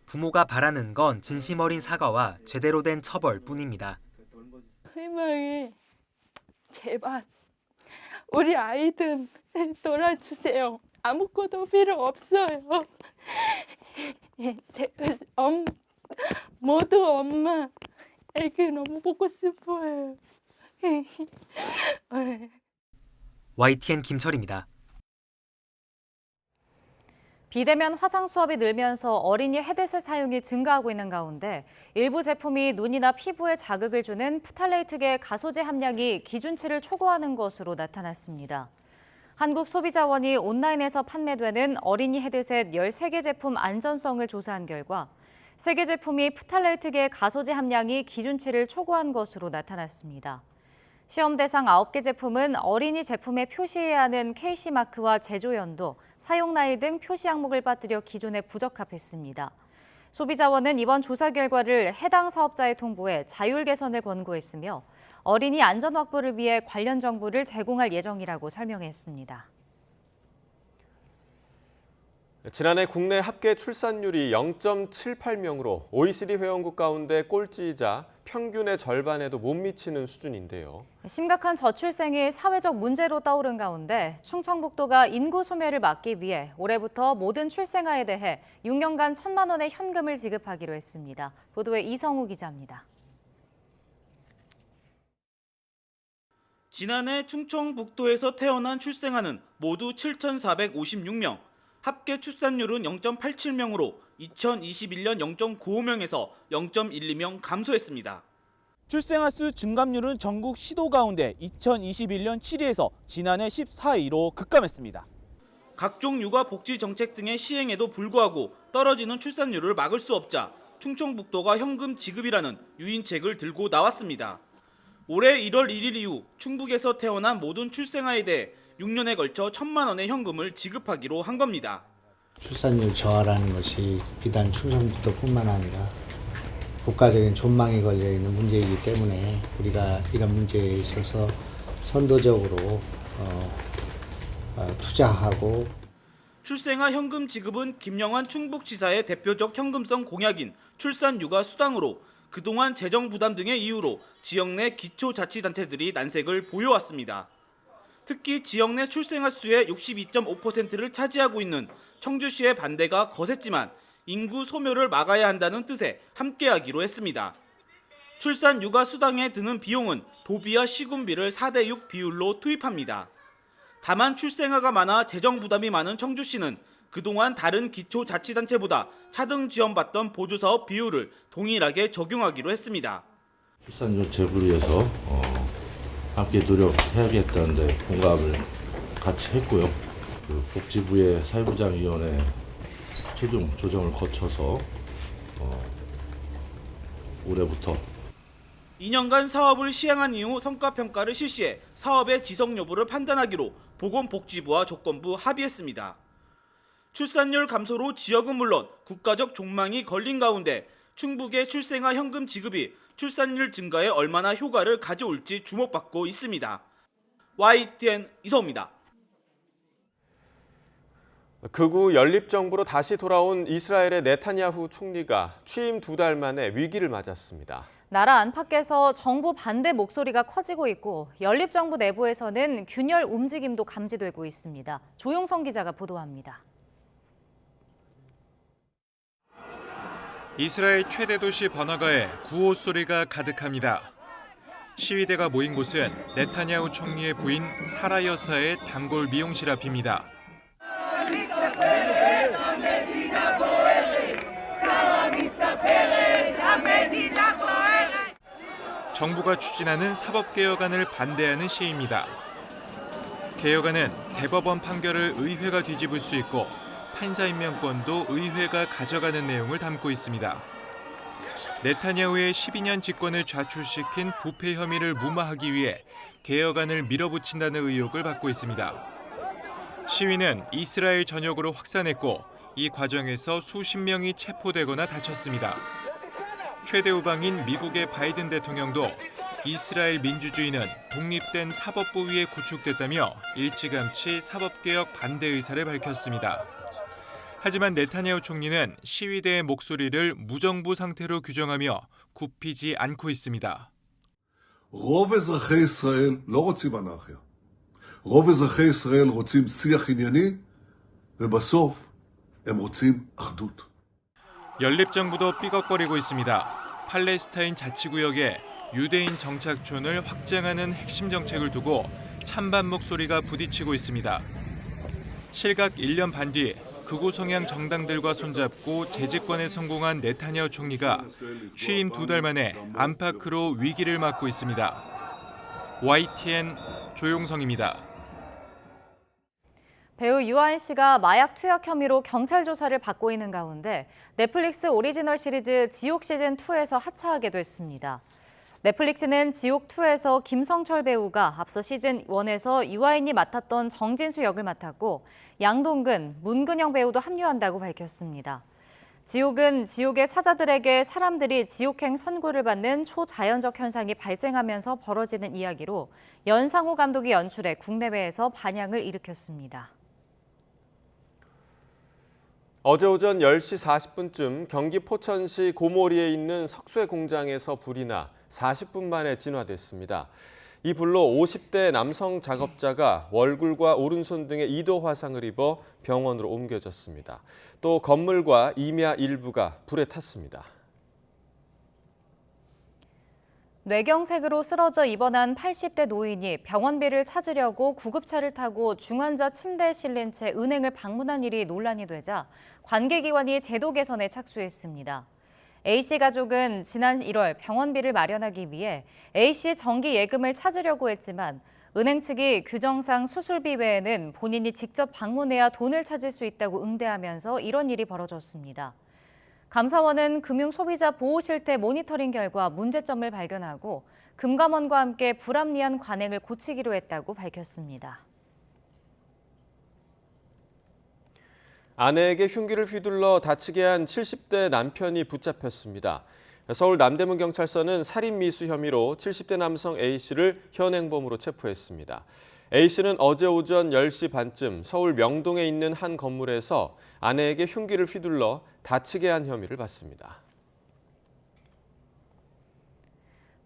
부모가 바라는 건 진심 어린 사과와 제대로 된 처벌뿐입니다. 희망이 제발 우리 아이들 돌아주세요. 아무것도 필요 없어요. 모두 엄마 애기 너무 보고 싶어요. YTN 김철입니다. 비대면 화상 수업이 늘면서 어린이 헤드셋 사용이 증가하고 있는 가운데 일부 제품이 눈이나 피부에 자극을 주는 프탈레이트계 가소제 함량이 기준치를 초과하는 것으로 나타났습니다. 한국소비자원이 온라인에서 판매되는 어린이 헤드셋 13개 제품 안전성을 조사한 결과 3개 제품이 프탈레이트계 가소제 함량이 기준치를 초과한 것으로 나타났습니다. 시험 대상 9개 제품은 어린이 제품에 표시해야 하는 KC마크와 제조 연도, 사용 나이 등 표시 항목을 빠뜨려 기존에 부적합했습니다. 소비자원은 이번 조사 결과를 해당 사업자에 통보해 자율 개선을 권고했으며 어린이 안전 확보를 위해 관련 정보를 제공할 예정이라고 설명했습니다. 지난해 국내 합계 출산율이 0.78명으로 OECD 회원국 가운데 꼴찌이자 평균의 절반에도 못 미치는 수준인데요. 심각한 저출생이 사회적 문제로 떠오른 가운데 충청북도가 인구 소멸을 막기 위해 올해부터 모든 출생아에 대해 6년간 1,000만 원의 현금을 지급하기로 했습니다. 보도에 이성우 기자입니다. 지난해 충청북도에서 태어난 출생아는 모두 7,456명, 합계 출산율은 0.87명으로 2021년 0.95명에서 0.12명 감소했습니다. 출생아 수 증감률은 전국 시도 가운데 2021년 7위에서 지난해 14위로 급감했습니다. 각종 육아 복지 정책 등의 시행에도 불구하고 떨어지는 출산율을 막을 수 없자 충청북도가 현금 지급이라는 유인책을 들고 나왔습니다. 올해 1월 1일 이후 충북에서 태어난 모든 출생아에 대해 6년에 걸쳐 1,000만 원의 현금을 지급하기로 한 겁니다. 출산율 저하라는 것이 비단 충청북도뿐만 아니라 국가적인 존망이 걸려있는 문제이기 때문에 우리가 이런 문제에 있어서 선도적으로 투자하고 출생아 현금 지급은 김영환 충북지사의 대표적 현금성 공약인 출산 육아 수당으로 그동안 재정 부담 등의 이유로 지역 내 기초자치단체들이 난색을 보여왔습니다. 특히 지역 내 출생아 수의 62.5%를 차지하고 있는 청주시의 반대가 거셌지만 인구 소멸을 막아야 한다는 뜻에 함께하기로 했습니다. 출산 육아 수당에 드는 비용은 도비와 시군비를 4대6 비율로 투입합니다. 다만 출생아가 많아 재정 부담이 많은 청주시는 그동안 다른 기초자치단체보다 차등 지원받던 보조사업 비율을 동일하게 적용하기로 했습니다. 출산율 제고를 위해서 함께 노력해야겠다는 데 공감을 같이 했고요. 그 복지부의 사회부장위원회 최종 조정을 거쳐서 올해부터 2년간 사업을 시행한 이후 성과평가를 실시해 사업의 지속 여부를 판단하기로 보건복지부와 조건부 합의했습니다. 출산율 감소로 지역은 물론 국가적 종망이 걸린 가운데 충북의 출생아 현금 지급이 출산율 증가에 얼마나 효과를 가져올지 주목받고 있습니다. YTN 이서우입니다. 극우 연립정부로 다시 돌아온 이스라엘의 네타냐후 총리가 취임 2달 만에 위기를 맞았습니다. 나라 안팎에서 정부 반대 목소리가 커지고 있고 연립정부 내부에서는 균열 움직임도 감지되고 있습니다. 조용성 기자가 보도합니다. 이스라엘 최대 도시 번화가에 구호 소리가 가득합니다. 시위대가 모인 곳은 네타냐후 총리의 부인 사라 여사의 단골 미용실 앞입니다. 정부가 추진하는 사법개혁안을 반대하는 시위입니다. 개혁안은 대법원 판결을 의회가 뒤집을 수 있고 판사 임명권도 의회가 가져가는 내용을 담고 있습니다. 네타냐후의 12년 집권을 좌초시킨 부패 혐의를 무마하기 위해 개혁안을 밀어붙인다는 의혹을 받고 있습니다. 시위는 이스라엘 전역으로 확산했고 이 과정에서 수십 명이 체포되거나 다쳤습니다. 최대 우방인 미국의 바이든 대통령도 이스라엘 민주주의는 독립된 사법부 위에 구축됐다며 일찌감치 사법개혁 반대 의사를 밝혔습니다. 하지만 네타냐후 총리는 시위대의 목소리를 무정부 상태로 규정하며 굽히지 않고 있습니다. רוב אזרחי ישראל לא רוצים אנרכיה. רוב אזרחי ישראל רוצים שיח ענייני, ובסוף הם רוצים אחדות. 연립정부도 삐걱거리고 있습니다. 팔레스타인 자치구역에 유대인 정착촌을 확장하는 핵심 정책을 두고 찬반 목소리가 부딪히고 있습니다. 실각 1년 반 뒤 극우 성향 정당들과 손잡고 재집권에 성공한 네타냐후 총리가 취임 2달 만에 안팎으로 위기를 맞고 있습니다. YTN 조용성입니다. 배우 유아인 씨가 마약 투약 혐의로 경찰 조사를 받고 있는 가운데 넷플릭스 오리지널 시리즈 지옥 시즌2에서 하차하게 됐습니다. 넷플릭스는 지옥2에서 김성철 배우가 앞서 시즌1에서 유아인이 맡았던 정진수 역을 맡았고 양동근, 문근영 배우도 합류한다고 밝혔습니다. 지옥은 지옥의 사자들에게 사람들이 지옥행 선고를 받는 초자연적 현상이 발생하면서 벌어지는 이야기로 연상호 감독이 연출해 국내외에서 반향을 일으켰습니다. 어제 오전 10시 40분쯤 경기 포천시 고모리에 있는 석쇠 공장에서 불이 나 40분 만에 진화됐습니다. 이 불로 50대 남성 작업자가 얼굴과 오른손 등에 2도 화상을 입어 병원으로 옮겨졌습니다. 또 건물과 임야 일부가 불에 탔습니다. 뇌경색으로 쓰러져 입원한 80대 노인이 병원비를 찾으려고 구급차를 타고 중환자 침대에 실린 채 은행을 방문한 일이 논란이 되자 관계기관이 제도 개선에 착수했습니다. A씨 가족은 지난 1월 병원비를 마련하기 위해 A씨의 정기 예금을 찾으려고 했지만 은행 측이 규정상 수술비 외에는 본인이 직접 방문해야 돈을 찾을 수 있다고 응대하면서 이런 일이 벌어졌습니다. 감사원은 금융소비자 보호 실태 모니터링 결과 문제점을 발견하고 금감원과 함께 불합리한 관행을 고치기로 했다고 밝혔습니다. 아내에게 흉기를 휘둘러 다치게 한 70대 남편이 붙잡혔습니다. 서울 남대문경찰서는 살인미수 혐의로 70대 남성 A씨를 현행범으로 체포했습니다. A씨는 어제 오전 10시 반쯤 서울 명동에 있는 한 건물에서 아내에게 흉기를 휘둘러 다치게 한 혐의를 받습니다.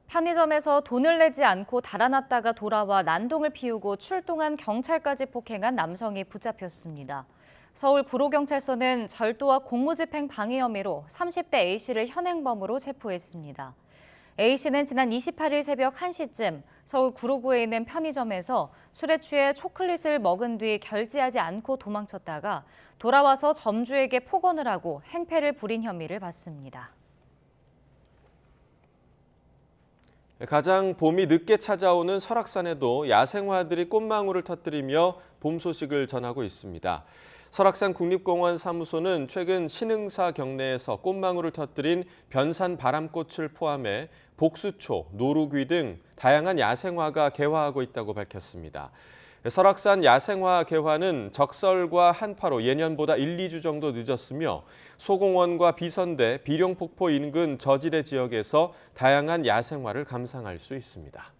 편의점에서 돈을 내지 않고 달아났다가 돌아와 난동을 피우고 출동한 경찰까지 폭행한 남성이 붙잡혔습니다. 서울 구로경찰서는 절도와 공무집행 방해 혐의로 30대 A씨를 현행범으로 체포했습니다. A씨는 지난 28일 새벽 1시쯤 서울 구로구에 있는 편의점에서 술에 취해 초콜릿을 먹은 뒤 결제하지 않고 도망쳤다가 돌아와서 점주에게 폭언을 하고 행패를 부린 혐의를 받습니다. 가장 봄이 늦게 찾아오는 설악산에도 야생화들이 꽃망울을 터뜨리며 봄 소식을 전하고 있습니다. 설악산 국립공원 사무소는 최근 신흥사 경내에서 꽃망울을 터뜨린 변산 바람꽃을 포함해 복수초, 노루귀 등 다양한 야생화가 개화하고 있다고 밝혔습니다. 설악산 야생화 개화는 적설과 한파로 예년보다 1, 2주 정도 늦었으며 소공원과 비선대, 비룡폭포 인근 저지대 지역에서 다양한 야생화를 감상할 수 있습니다.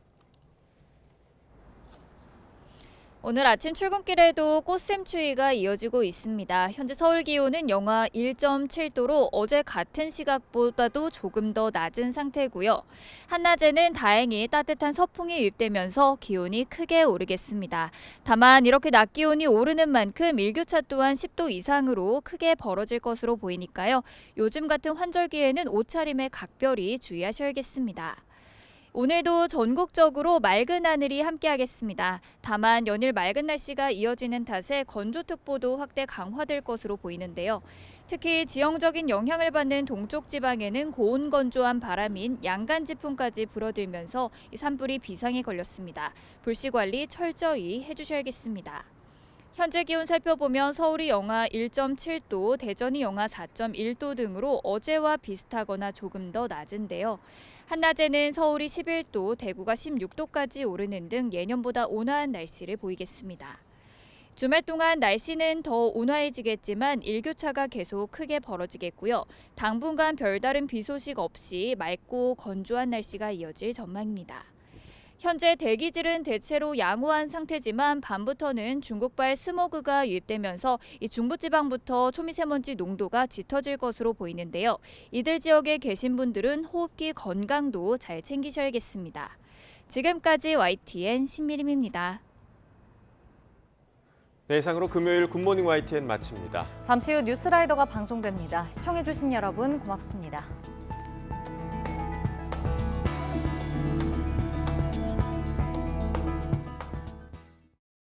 오늘 아침 출근길에도 꽃샘추위가 이어지고 있습니다. 현재 서울 기온은 영하 1.7도로 어제 같은 시각보다도 조금 더 낮은 상태고요. 한낮에는 다행히 따뜻한 서풍이 유입되면서 기온이 크게 오르겠습니다. 다만 이렇게 낮 기온이 오르는 만큼 일교차 또한 10도 이상으로 크게 벌어질 것으로 보이니까요. 요즘 같은 환절기에는 옷차림에 각별히 주의하셔야겠습니다. 오늘도 전국적으로 맑은 하늘이 함께하겠습니다. 다만 연일 맑은 날씨가 이어지는 탓에 건조특보도 확대 강화될 것으로 보이는데요. 특히 지형적인 영향을 받는 동쪽 지방에는 고온 건조한 바람인 양간지풍까지 불어들면서 산불이 비상에 걸렸습니다. 불씨 관리 철저히 해주셔야겠습니다. 현재 기온 살펴보면 서울이 영하 1.7도, 대전이 영하 4.1도 등으로 어제와 비슷하거나 조금 더 낮은데요. 한낮에는 서울이 11도, 대구가 16도까지 오르는 등 예년보다 온화한 날씨를 보이겠습니다. 주말 동안 날씨는 더 온화해지겠지만 일교차가 계속 크게 벌어지겠고요. 당분간 별다른 비 소식 없이 맑고 건조한 날씨가 이어질 전망입니다. 현재 대기질은 대체로 양호한 상태지만 밤부터는 중국발 스모그가 유입되면서 이 중부지방부터 초미세먼지 농도가 짙어질 것으로 보이는데요. 이들 지역에 계신 분들은 호흡기 건강도 잘 챙기셔야겠습니다. 지금까지 YTN 신미림입니다. 네, 이상으로 금요일 굿모닝 YTN 마칩니다. 잠시 후 뉴스라이더가 방송됩니다. 시청해주신 여러분 고맙습니다.